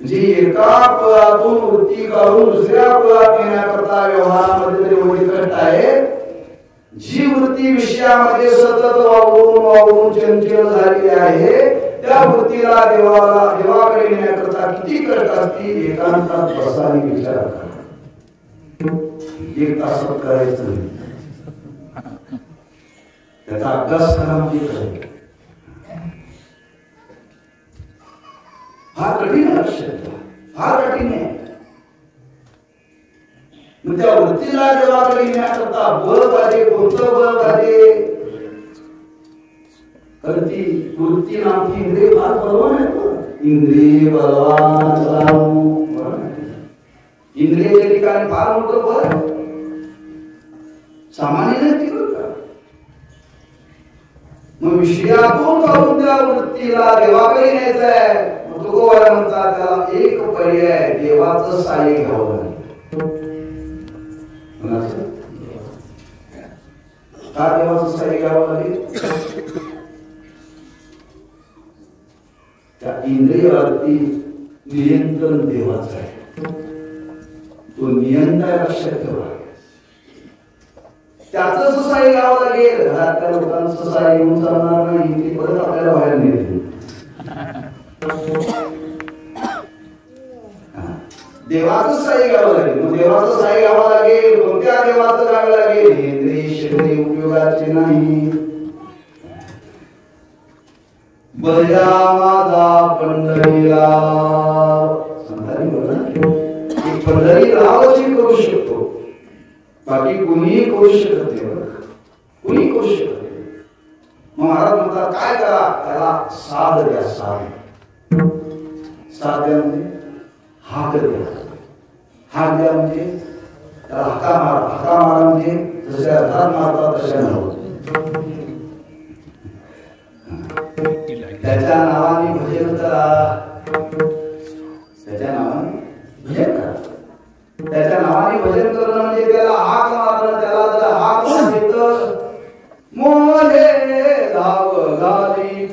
जी एका पळातून वृत्ती काढून दुसऱ्या पळात येण्याकरता व्यवहारामध्ये तरी एवढी कष्ट आहे. जी वृत्ती विषयामध्ये सतत वावरून वावरून चंचल झाली आहे, त्या वृत्तीला देवाकडे नेण्याकरता किती कष्ट असतील. एकांतात बसाने विचार करा. एक तासात करायचं नाही, त्याचा अभ्यास करा. फार कठीण आहे, फार कठीण आहे. मग त्या वृत्तीला देवाकडे येण्याकरता बळ पाहिजे. कोणतं बळ पाहिजे? कारण ती वृत्ती नामची इंद्रिय फार बलवान आहे. इंद्रिय बलवान, इंद्रियाच्या ठिकाणी फार मोठं बळ आहे. सामान्य नाही ती बरं का. मग विषयातून काढून त्या वृत्तीला देवाकडे न्यायचं आहे. तुकोबाला म्हणतात त्याला एक पर्याय, देवाचं साह्य घ्यावं लागेल. का देवाचं साह्य घ्यावं लागेल? त्या इंद्रियावरती नियंत्रण देवाचं आहे. तो नियंत्रण लक्षात ठेवा. त्याचं साह्य घ्यावं लागेल. घरातल्या लोकांचं साह्य घेऊन चालणार नाही. ते परत आपल्याला बाहेर नेतील. देवाचं साह्य घ्यावं लागेल. मग देवाचं साह्य घ्यावं लागेल. कोणत्या देवाचं घ्यावं लागेल? इंद्रिय शरीर उपयोगाचे नाही. बजा माझा पंढरीला, संतांनी बोलला पंढरी रावची करू शकतो, बाकी कुणीही करू शकत नाही. कुणी करू शकत नाही. महाराज म्हणतात काय करा? त्याला साध द्या. साध द्या म्हणजे हाक द्या. हाक द्या म्हणजे त्याला हाका मारा म्हणजे जशा घरात मारतात तशा नव्हतं. त्याच्या नावाने भजन करा, त्याच्या नावाने भजन करा. त्याच्या नावाने भजन करणं म्हणजे त्याला हाक मारणं. त्याला जर हाक मारली तर मोहे धाव घाली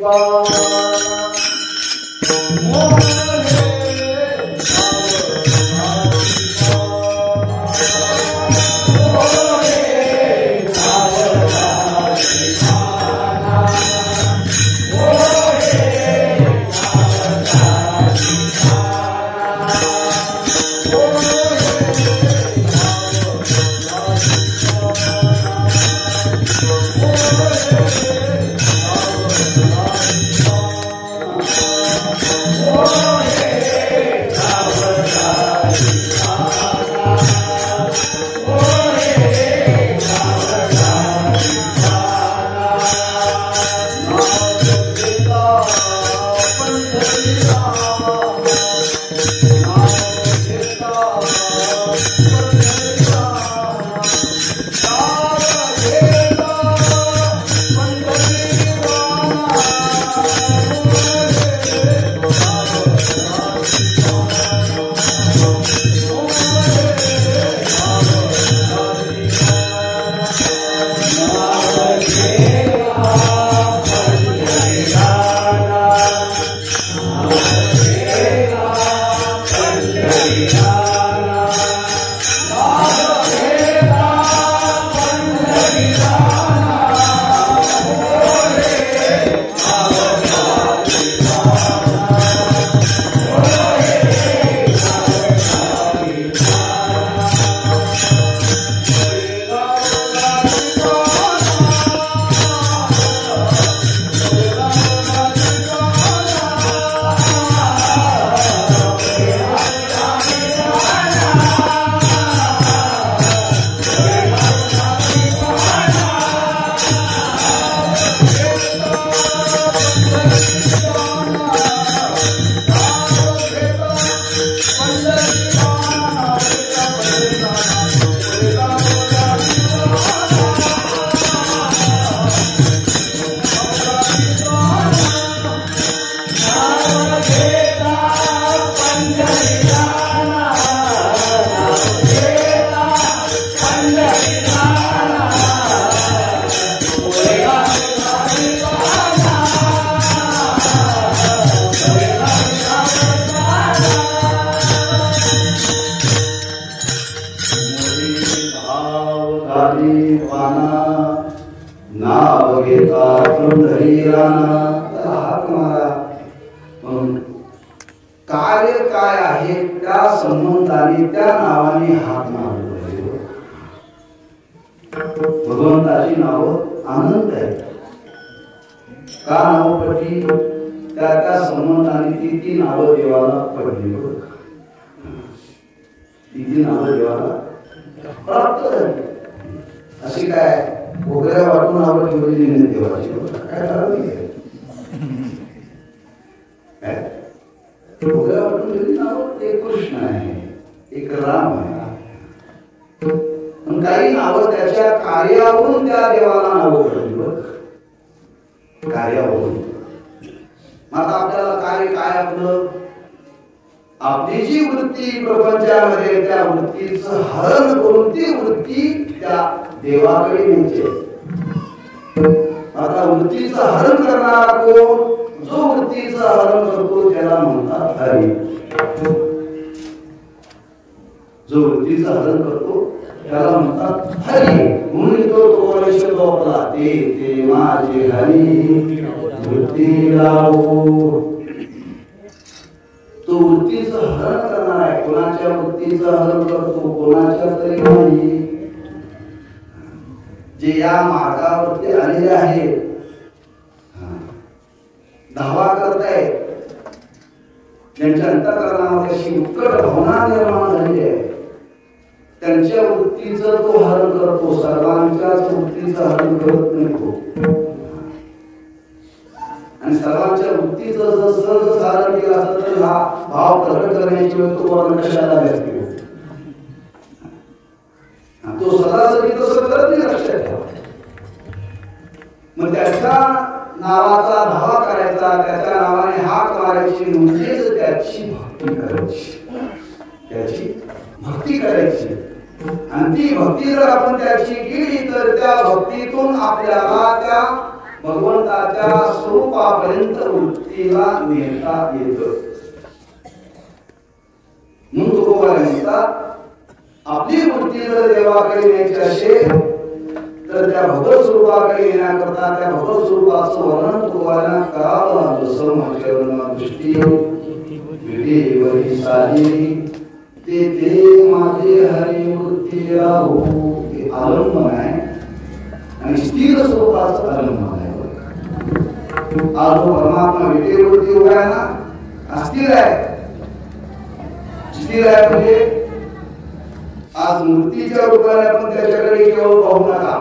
नाव घेता पंढरीराना. हाक मारा. कार्य काय आहे त्या संबंधाने त्या नावाने हाक मारलं पाहिजे. भगवंताची नाव अनंत आहे. का नाव पडली त्या संबंधाने ती नावं देवाला पडली. ती नावं देवाला प्राप्त झाली. अशी काय वगैरे वाटून नावं ठेवलेली नाही देवाची. काय ठरवली काय वगैरे वाटून ठेवली नावं. एक कृष्ण आहे, एक राम आहे. पण काही नावं त्याच्या कार्यावरून त्या देवाला नावं पडली. बघ कार्यावरून. आता आपल्याला कार्य काय आपलं, आपली जी वृत्ती प्रपंचामध्ये त्या वृत्तीचं हरण करून ती वृत्ती त्या देवाकडे न्यायची. आता वृत्तीचं हरण करणारा कोण, जो वृत्तीचं हरण करतो त्याला म्हणतात हरी. जो वृत्तीचं हरण करतो त्याला म्हणतात हरी. म्हणून तो परमेश्वर आपला ते माझे हरी वृत्ती लावो. तो वृत्तीचं हरण करणार आहे. कोणाच्या वृत्तीचं हरण करतो, कोणाच्या तरी नाही. जे या मार्गावरती आलेले आहेत, धावा करतायत, त्यांच्या अंतःकरणामध्ये अशी उत्कट भावना निर्माण झाली आहे, त्यांच्या वृत्तीचं तो हरण करतो. सर्वांच्याच वृत्तीचं हरण करत नाही तो. आणि सर्वांच्या वृत्तीचं जर सहज धारण केलं असतं तर हा भाव प्रकट करण्याची वेळ तो वर्ण कशाला असते. तो सरासरी तसं करत नाही, लक्षात ठेवा. मग त्याच्या नावाचा धावा करायचा, त्याच्या नावाने हाक मारायची, म्हणजेच त्याची भक्ती करायची, त्याची भक्ती करायची. आणि ती भक्ती जर आपण त्याची केली तर त्या भक्तीतून आपल्याला त्या भगवंताच्या स्वरूपापर्यंत वृत्तीला नेता येतं. म्हणून तुकोबा म्हणतात, आपली वृत्ती जर देवाकडे न्यायची असेल तर त्या भगवत स्वरूपाकडे येण्याकरता त्या भगवत स्वरूपाचं वर्णन तुकोबांना करावं. जसं माझ्यावरून दृष्टी विटेवरी साधी ते माझे हरी वृत्ती राहू, हे आलंबन आहे आणि स्थिर स्वरूपाचं आलंबन आहे. आज जो परमात्मा विटेवरती उभा आहे ना, अस्थिर आहे. स्थिर आहे म्हणजे आज मूर्तीच्या रूपाने आपण त्याच्याकडे केवळ पाहू नका.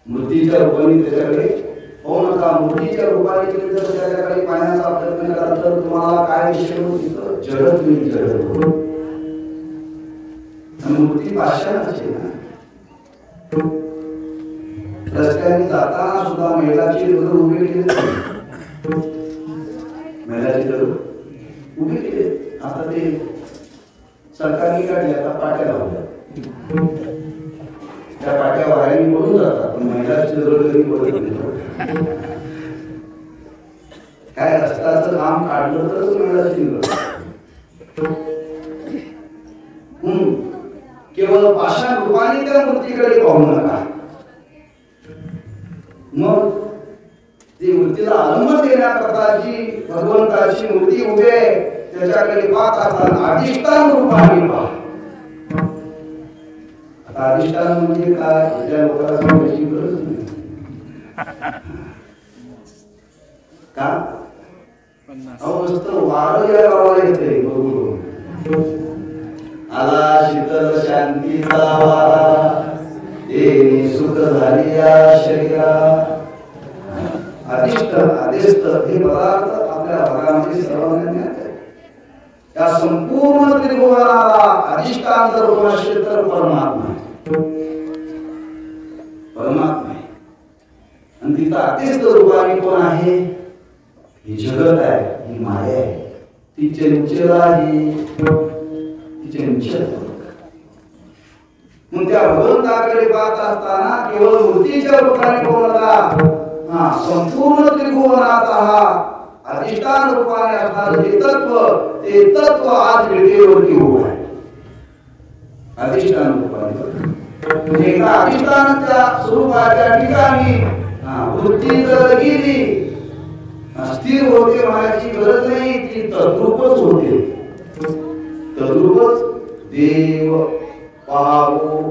मूर्तीच्या रूपाने त्याच्याकडे पाहू नका. मूर्तीच्या रूपाने जर त्याच्याकडे पाहण्याचा प्रयत्न कराल तर तुम्हाला काय विषय होतं? जडत नाही, जडत. मूर्ती पाषाणाची ना. रस्त्याने जाताना सुद्धा महिलाची दगड उभी केली, महिलाची दगड उभी केली. आता ते सरकारने काढले, आता पाट्या लावल्या. त्या पाट्या वाऱ्याने पडून जातात, पण महिलाची दगड कधी पडत नाही. काय रस्त्याचं काम काढलं तरच महिलाची दगड. केवळ पाषाण रूपाने त्या मूर्तीकडे पाहू नका. मग ती मूर्तीला आलंबन देण्याकरता जी भगवंताची मूर्ती उभी आहे त्याच्याकडे पाहत असताना अधिष्ठान रूपाने पहा. आता अधिष्ठान म्हणजे काय? त्या लोकांना सांगायची गरज नाही का? मस्त वारं या गावाला येते. आला शीतल शांतीचा वारा, देवी सुख झाली या शरीरा. अधिष्ठ अधिष्ठ हे पदार्थ आपल्या भागामध्ये सर्वांना त्या संपूर्ण त्रिभुवनाला अधिष्ठान जर कोण असेल तर परमात्मा, परमात्मा. आणि तिथं अतिस्थ रूपाने कोण आहे? ही जगत आहे, ही माया आहे, ती चंचल आहे, ती चंचल. मग त्या भगवंताकडे पाहत असताना केवळ मूर्तीच्या रूपाने कोण नका, संपूर्ण त्रिभुवनात हा अधिष्ठान रूपाने असणारं जे तत्व, ते तत्व आज विटेवरती उभं आहे. अधिष्ठान रूपाने एका अधिष्ठानाच्या स्वरूपाच्या ठिकाणी वृत्ती जर गेली, स्थिर होते म्हणायची गरज नाही, ती तद्रूपच होते. तद्रूपच देव पाहावो,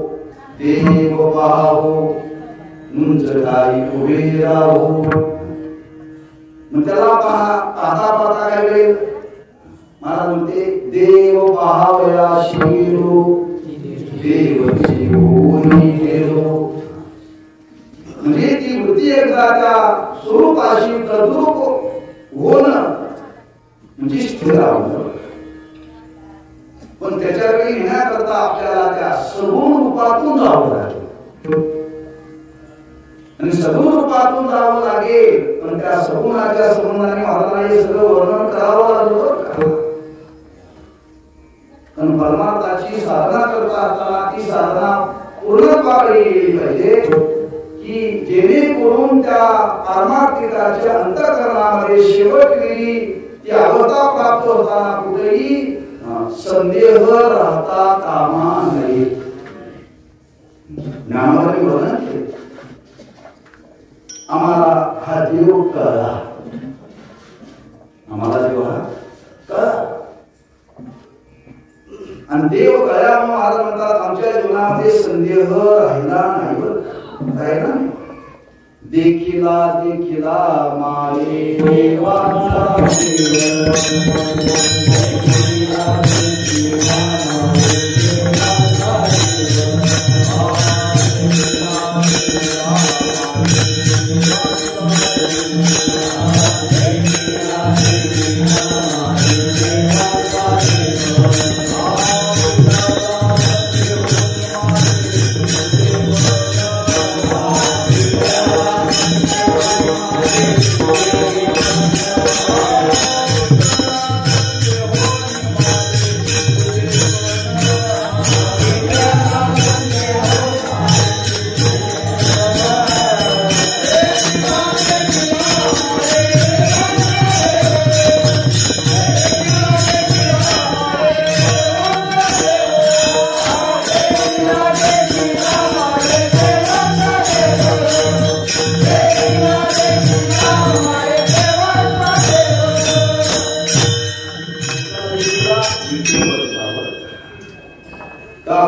देव पाहावो, मुंज काही उभे राहो. मग त्याला पहा, पाहता पाहता काय वेळ महाराज म्हणते, देव पाहावया शिरो, देवची होनी गेलो. म्हणजे ती वृत्ती एकदा त्या स्वरूपाशी तद्रूप होणं म्हणजे स्थिर राहणं. पण त्याच्याकडे येण्याकरता आपल्याला त्या सगुण रूपातून जावं लागेल. आणि सगुण रूपातून जावं लागेल. पण त्या सगुणाच्या संबंधाने महाराजांना हे सगळं वर्णन करावं लागलं. पण परमार्थाची साधना करता असताना ती साधना पूर्णत्वाकडे गेली पाहिजे, की जेणेकरून त्या पारमार्थिकाच्या अंतःकरणामध्ये शेवटलेली ती अवस्था प्राप्त होताना कुठेही संदेह राहता कामा नये. ज्ञानावरी वर्णन केले, आम्हाला हा देव कळला, आम्हाला देव हा कळला. आणि देव कळल्यामुळे महाराज म्हणतात आमच्या जीवनामध्ये संदेह राहिला नाही. राहिला नाही. देखिला देखिला मारे देवाचा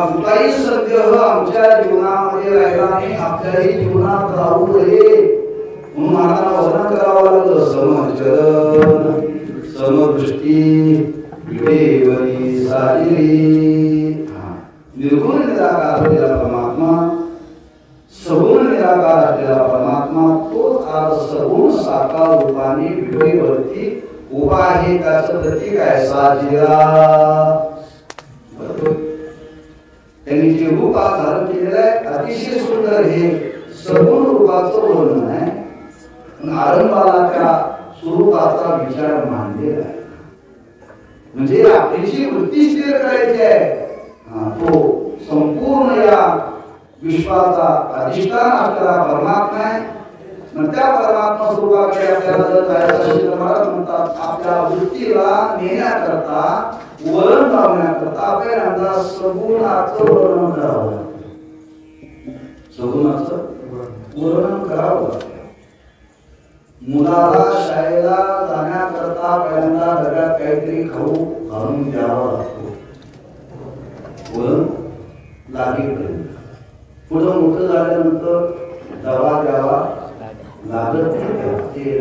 कुठलाही संदेह आमच्या जीवनामध्ये राहिला नाही, आपल्याही जीवनात राहू नये म्हणून महाराजांना वर्णन करावं लागलं. समचरण समदृष्टी विवेवरी साजिरी. निर्गुण निराकार असलेला परमात्मा, सगुण निराकार असलेला परमात्मा तोच आज सगुण साकार रूपाने विवेवरती उभा आहे. त्याचं प्रतीक आहे साजिरा. त्यांनी जे रूप धारण केलेलं आहे अतिशय सुंदर, हे सगुण रूपाचं वर्णन आहे. आरंभाला त्या स्वरूपाचा विचार मांडलेला आहे. म्हणजे आपली जी वृत्ती स्थिर करायची आहे, तो संपूर्ण या विश्वाचा अधिष्ठान असलेला परमात्मा आहे. मग त्या परमात्मा स्वरूपाकडे आपल्याला जर जायचं असेल तर महाराज म्हणतात आपल्या वृत्तीला नेण्याकरता, वळण लावण्याकरता आपल्याला सगुणाचं वर्णन करावं लागतं. सगुणाचं वर्णन करावं लागतं. मुलाला शाळेला जाण्याकरता पहिल्यांदा डब्यात काहीतरी खाऊ घालून द्यावा लागतो, वळण लागेपर्यंत. पुढं मोठं झाल्यानंतर डबा द्यावा लागत नाही. माहितीये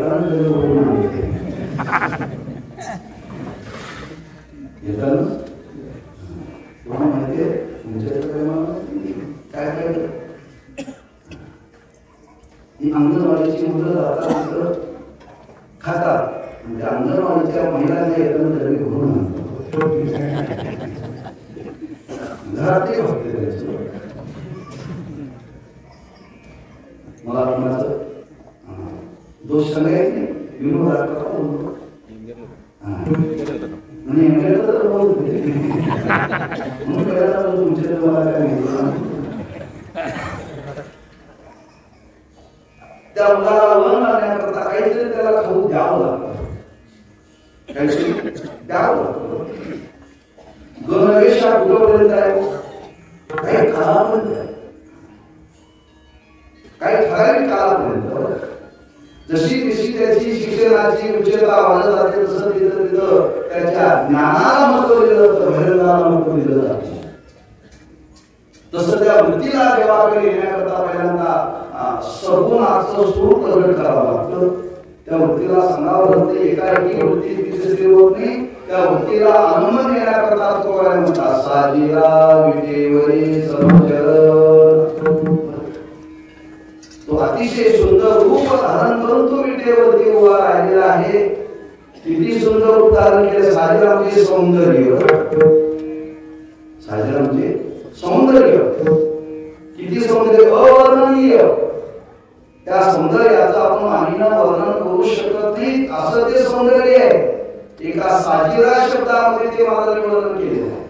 काय काय अंगणवाडीची मुलं जातात खातात, म्हणजे अंगणवाडीच्या महिलांना येताना तरी म्हणून घरातही होते. मला कोणाचं दोष सांगायचे विनोद मला काय त्या मुलाला वळण लागण्याकरता काहीतरी त्याला खाऊ द्यावं लागतं, काहीतरी द्यावं लागतं. गणवेशा कुठपर्यंत आहे, काही काळापर्यंत आहे, काही ठराविक काळापर्यंत. जशी जशी त्याची शिक्षणाची उच्चता वाढत जाते तसं तिथं तिथं त्याच्या ज्ञानाला महत्व दिलं जातं, भैरवाला महत्व दिलं जातं. तसं त्या वृत्तीला देवाकडे येण्याकरता पहिल्यांदा सगुणाचं स्वरूप प्रकट करावं लागतं. त्या वृत्तीला सांगावं लागतं. एकाएकी वृत्ती तिथे होत नाही. त्या वृत्तीला अनुमन येण्याकरता तो काय म्हणतात साजिरा विटेवरी समचरण. तो अतिशय सुंदर रूप धारण करून तो विटेवरती उभा राहिलेला आहे. किती सुंदर रूप धारण केलं. साजिरा म्हणजे सौंदर्य, साजिरा म्हणजे सौंदर्य. किती सौंदर्य, अवर्णनीय. त्या सौंदर्याचं आपण वाणीनं वर्णन करू शकत नाही असं ते सौंदर्य आहे. एका साजिरा शब्दामध्ये ते महाराजांनी वर्णन केलेलं आहे.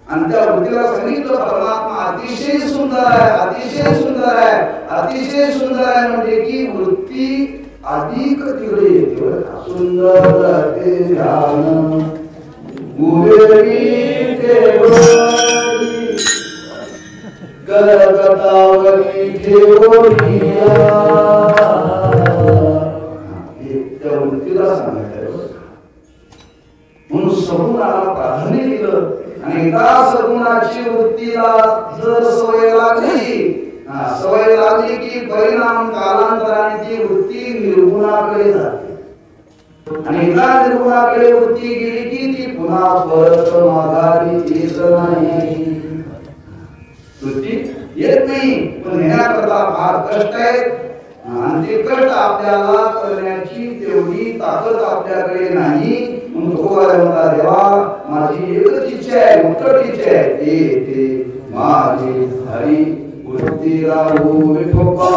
आणि त्या वृत्तीला सांगितलं परमात्मा अतिशय सुंदर आहे, अतिशय सुंदर आहे, अतिशय सुंदर आहे. म्हणजे की वृत्ती अधिक तिकडे येते. सुंदर ते ध्यान उभेरी गलगतावरी ठेवोनिया. त्या वृत्तीला सांगायचं म्हणून सगुणाला प्राधान्य दिलं. आणि एकदा सगुणाची वृत्तीला जर सवय लागली की परिणाम कालांतराने ती वृत्ती निर्गुणाकडे जाते. आणि एकदा निर्गुणाकडे वृत्ती गेली की ती पुन्हा परत माघारी येत नाही. वृत्ती येत नाही, पण येण्याकरता फार कष्ट आहेत. आणि ते कष्ट आपल्याला करण्याची तेवढी ताकद आपल्याकडे नाही. म्हणून तो म्हणता देवा माझी एकच इच्छा आहे, उत्कट इच्छा आहे, ते माझी हरी वृत्ती राहू विठोबा.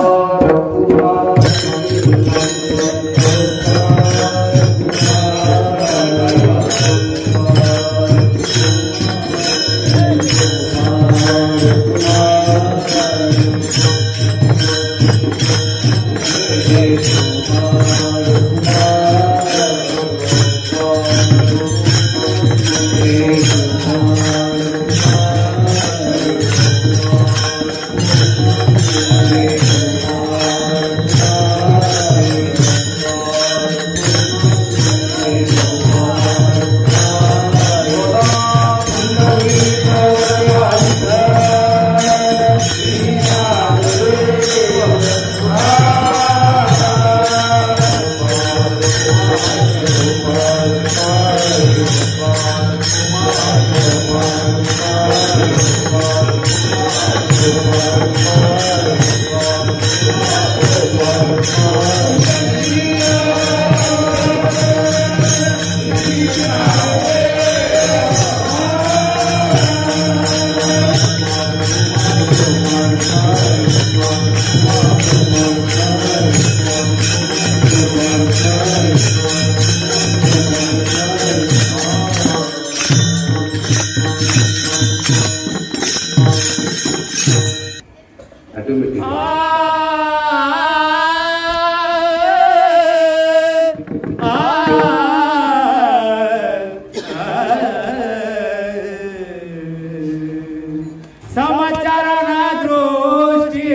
समाचाराना दृष्टी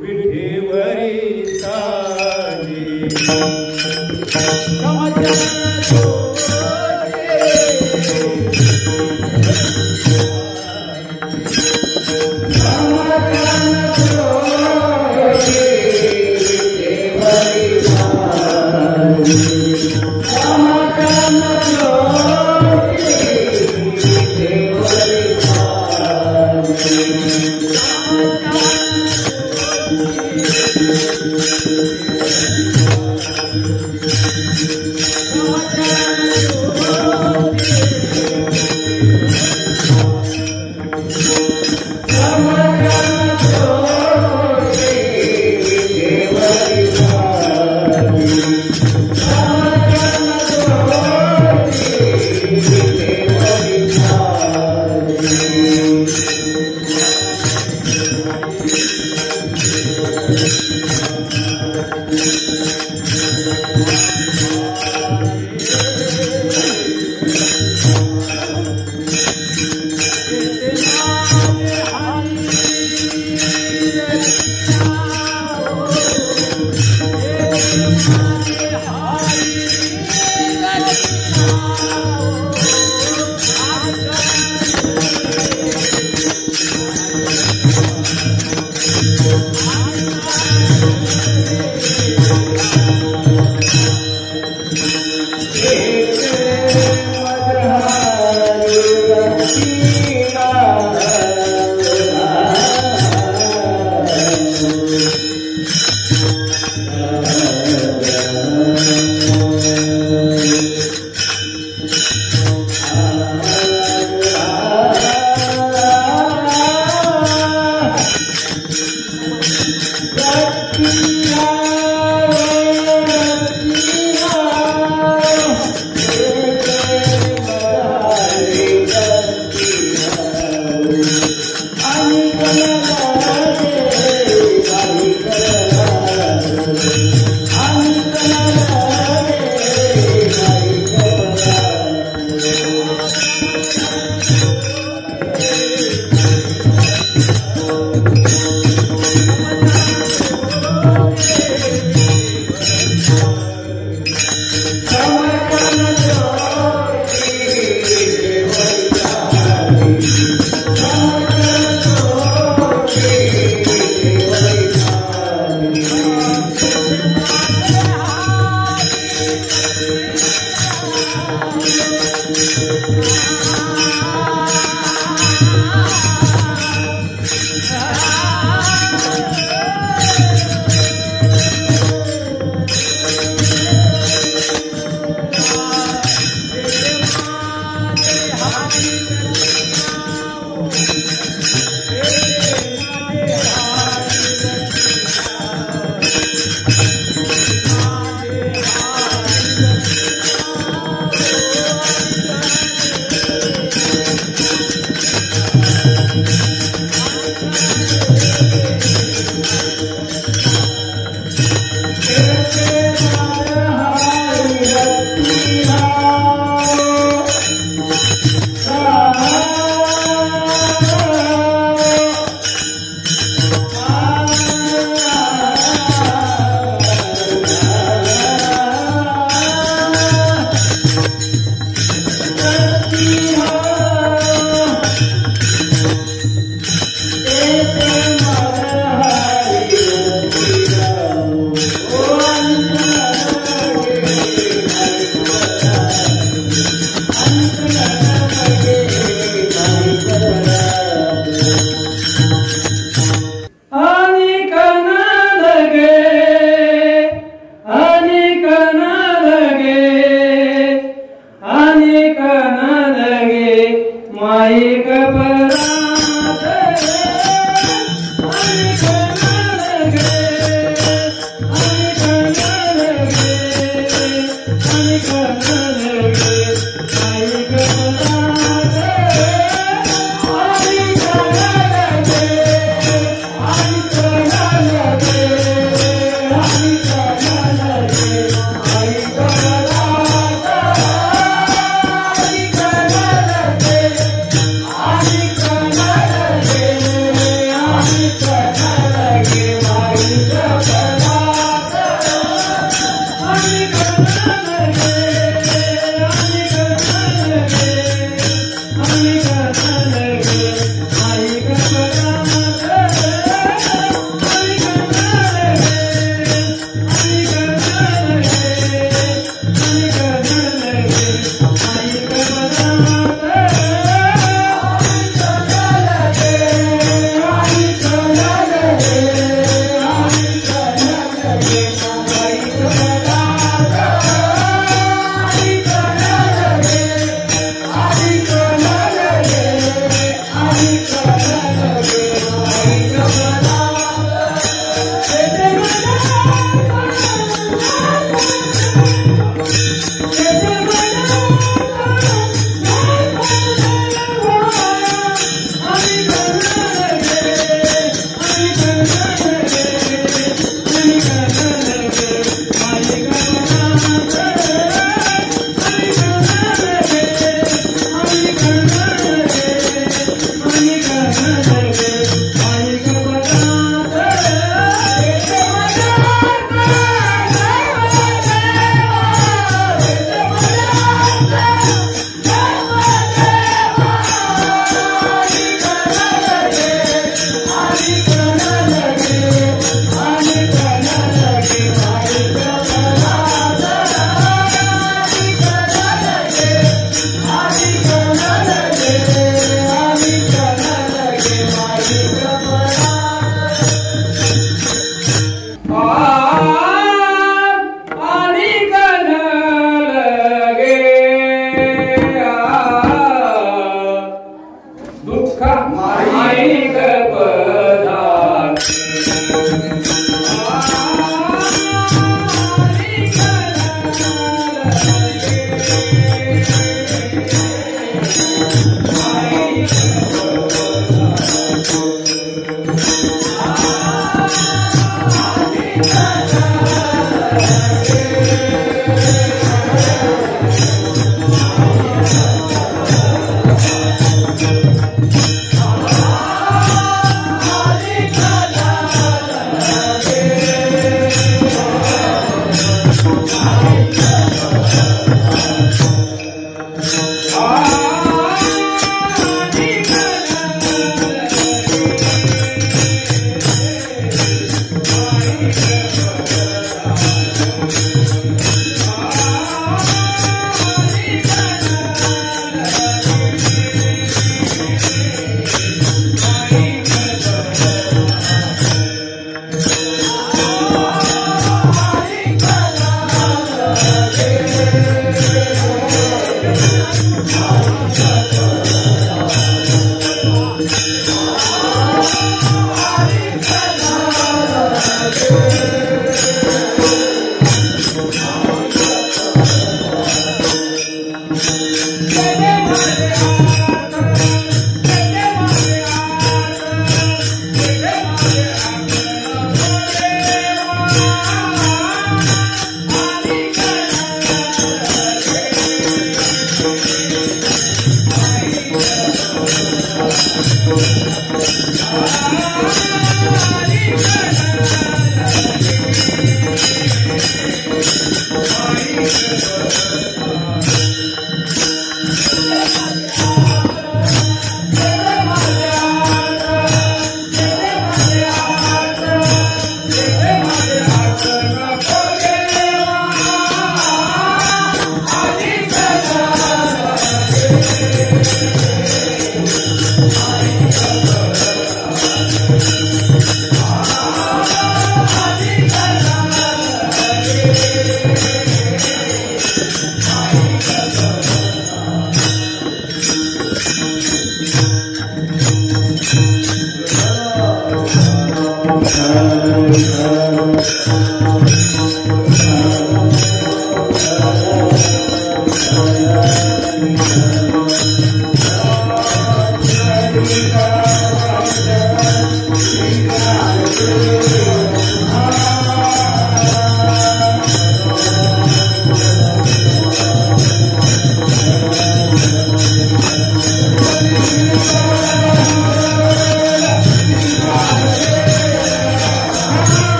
विठेवरी साजी समाचाराना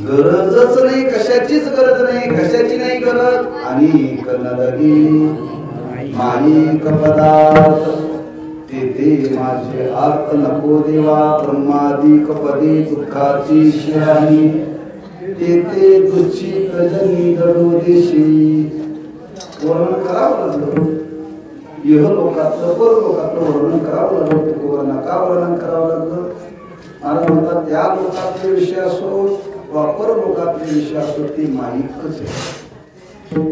गरजच नाही, कशाचीच गरज नाही, कशाची नाही गरज. आणि कनलगी माणिक पदार्थ तेथे माझे आर्त नको देवा. ब्रह्मादिक पदे दुःखाची शिराणी तेथे तुझी तजनी दडू देशी. वर्णन करावं लागलं, इह लोकातलं पर लोकातलं वर्णन करावं लागलं. तुकोबांना का वर्णन करावं लागलं? महाराज म्हणतात त्या लोकातले विषय असो वापर लोकातले विषय असो ते माईकच आहे,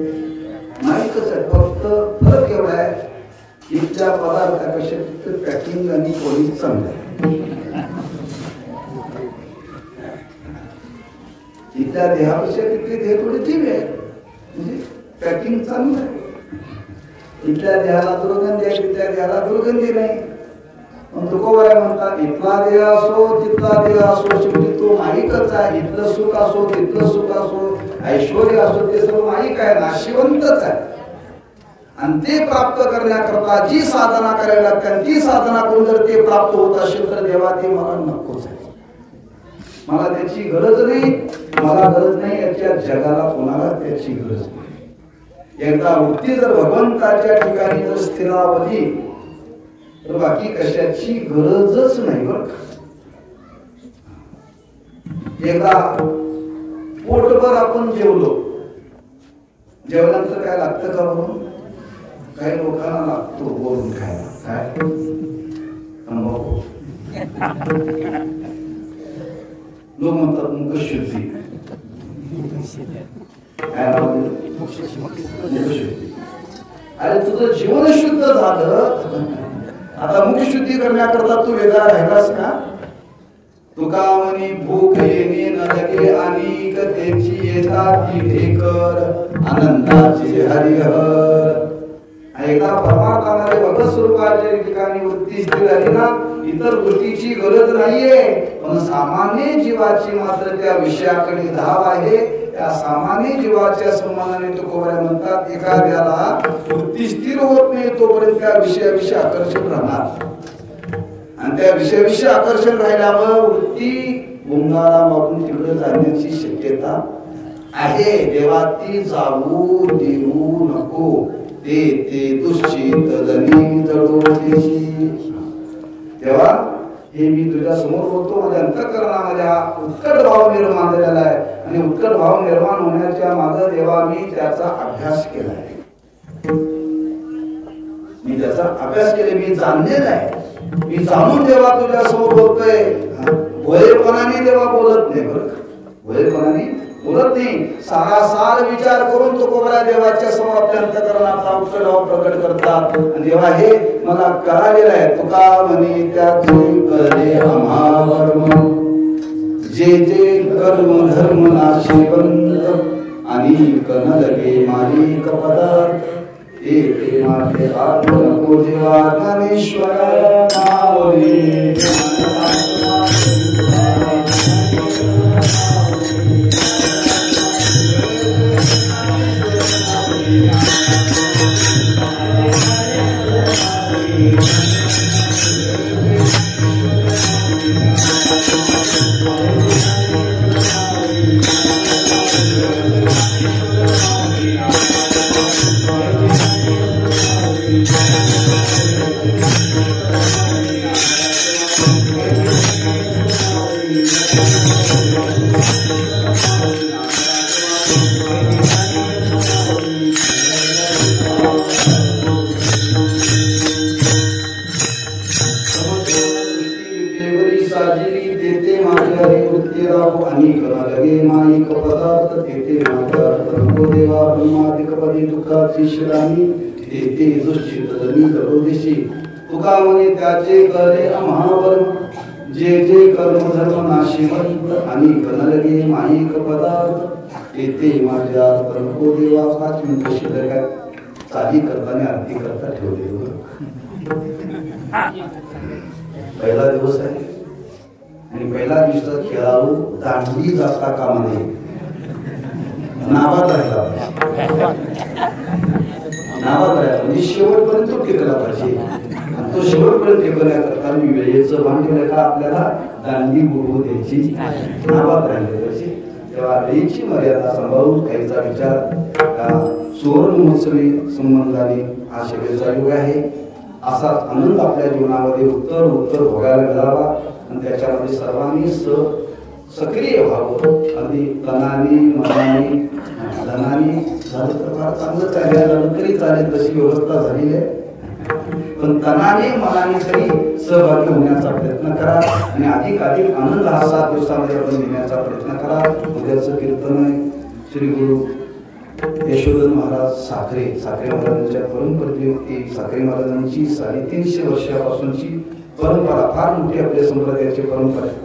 माईकच आहे. फक्त फरक एवढा आहे, इथच्या पदार्थापेक्षा तिथं पॅकिंग आणि पॉलिश चांगलं आहे. इथल्या देहापेक्षा तिथले देह थोडे दिव्य आहे, म्हणजे पॅकिंग चांगलं आहे. इथल्या देहाला दुर्गंधी आहे, तिथल्या देहाला दुर्गंधी नाही. पण तुकोबाई म्हणतात इथला देह असो तिथला देह असो शेवटी तो माईकच आहे. इथलं सुख असो तिथलं सुख असो ऐश्वर्य असो ते सर्व माईक आहे, नाशिवंतच आहे. आणि ते प्राप्त करण्याकरता जी साधना करायला लागते ती साधना करून जर ते प्राप्त होत असेल तर देवा ते मला नकोच आहे, मला त्याची गरज नाही, मला गरज नाही, याच्या जगाला कोणाला त्याची गरज नाही. एकदा वृत्ती जर भगवंताच्या ठिकाणी जर स्थिरावली तर बाकी कशाची गरजच नाही. बरं एकदा पोटभर आपण जेवलो, जेवल्यानंतर काय लागतं का म्हणून काही लोकांना लागतो बोलून खायला. काय लोक म्हणतात मुखशुद्धी, अरे तुझं जीवन शुद्ध झालं, आता मुखशुद्धी करण्याकरता तू वेगळा राहिलास का? तुका म्हणी भूक येणे न लगे आणि त्याची येतात ती ढेकर आनंदाचे हरिहर. एकदा परमार्थामध्ये भगवत स्वरूपाच्या ठिकाणी वृत्ती स्थिर झाली ना, इतर गोष्टीची गरज नाहीये. पण सामान्य जीवाची मात्र त्या विषयाकडे धाव आहे. त्या सामान्य जीवाच्या संबंधाने तुकोबाई म्हणतात एखाद्याला वृत्ती स्थिर होत नाही तोपर्यंत त्या विषयाविषयी आकर्षण राहणार. आणि त्या विषयाविषयी आकर्षण राहिल्यावर वृत्ती गुंगारा मागून तिकडे जाण्याची शक्यता आहे. देवा ती जाऊ देऊ नको, ते ते दुश्चित जनी जडो देशी. तेव्हा हे मी तुझ्या समोर बोलतो, माझ्या अंतःकरणामध्ये हा उत्कट भाव निर्माण झालेला आहे. आणि उत्कट भाव निर्माण होण्याच्या मागे देवा मी त्याचा अभ्यास केला आहे, मी त्याचा अभ्यास केला, मी जाणलेला आहे. मी जाणून देवा तुझ्या समोर बोलतोय. भोळेपणाने देवा बोलत नाही, बरं भोळेपणाने बोलत नाही. सारासार विचार करून तुकोबा देवाच्या समोर आपल्या अंतःकरणाचा उत्कट भाव प्रकट करतात. आणि देवा हे मला कळालेलं आहे. तुका म्हणे त्याचे करे आम्हा कर्म, जे जे कर्म धर्म नाशिवंत आणि कन लगे मालिक पदार्थ. एक माझे आत्म नको देवा ज्ञानेश्वर नावले. तुका म्हणे त्याचे करे महावर्म, जे जे कर्म धर्म नाशिवंत आणि कनलगे माईक पदार्थ. तेथे माझ्या प्रभो देवा. 5 मिनिटं शिल्लक आहे, चाली करताना आरती करता ठेवले. पहिला दिवस आहे आणि पहिला दिवसात खेळाडू दांडी जाता कामा नये, नावात राहिला, नावात राहिला म्हणजे शेवटपर्यंत तो टिकला पाहिजे. तो शेवटपर्यंत टिकवण्याकरता मी वेळेचं भान केलं का आपल्याला दांडी बुडवू द्यायची, नावात राहिली पाहिजे. तेव्हा वेळेची मर्यादा सांभाळून काहीचा विचार सुवर्ण महोत्सवी संबंधाने हा शेवटचा युग आहे. असाच आनंद आपल्या जीवनामध्ये उत्तर उत्तर भोगायला मिळावा आणि त्याच्यामध्ये सर्वांनी सक्रिय व्हावं. अगदी तनाने मनाने धनाने झालं तर फार चांगलं कार्य झालं तरी चालेल, तशी व्यवस्था झालेली आहे. पण तनाने मनाने तरी सहभागी होण्याचा प्रयत्न करा आणि अधिक आनंद हा 7 दिवसामध्ये आपण देण्याचा प्रयत्न करा. उद्याचं कीर्तन आहे श्री गुरु यशोधन महाराज साखरे महाराजांच्या परंपरेची, साखरे महाराजांची 350 वर्षापासूनची परंपरा, फार मोठी आपल्या संप्रदायाची परंपरा आहे.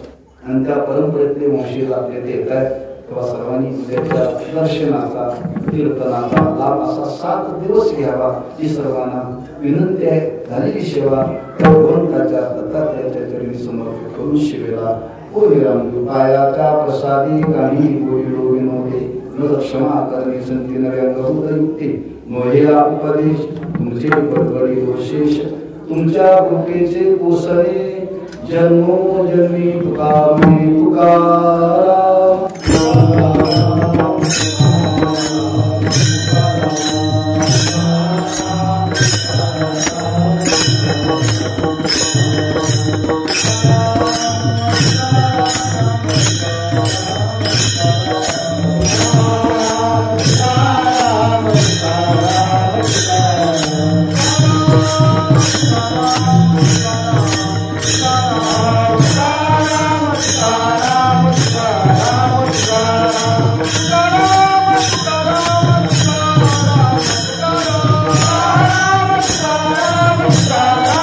आणि त्या परंपरेतले वंशीज आपले ते येत आहेत. तेव्हा सर्वांनी उद्याच्या दर्शनाचा कीर्तनाचा लाभ असा 7 दिवस घ्यावा ही सर्वांना विनंती आहे. झालेली सेवा भगवंताच्या दत्तात्रयाच्या चरणी समर्पित करून शिवेला पायाच्या प्रसादी काही बोलिलो विनोदे न क्षमा करणे संती नव्यांग हृदयुक्ते मोहेला उपदेश तुमचे बडबडी शेष तुमच्या कृपेचे कोसळे जन्मोजन्मी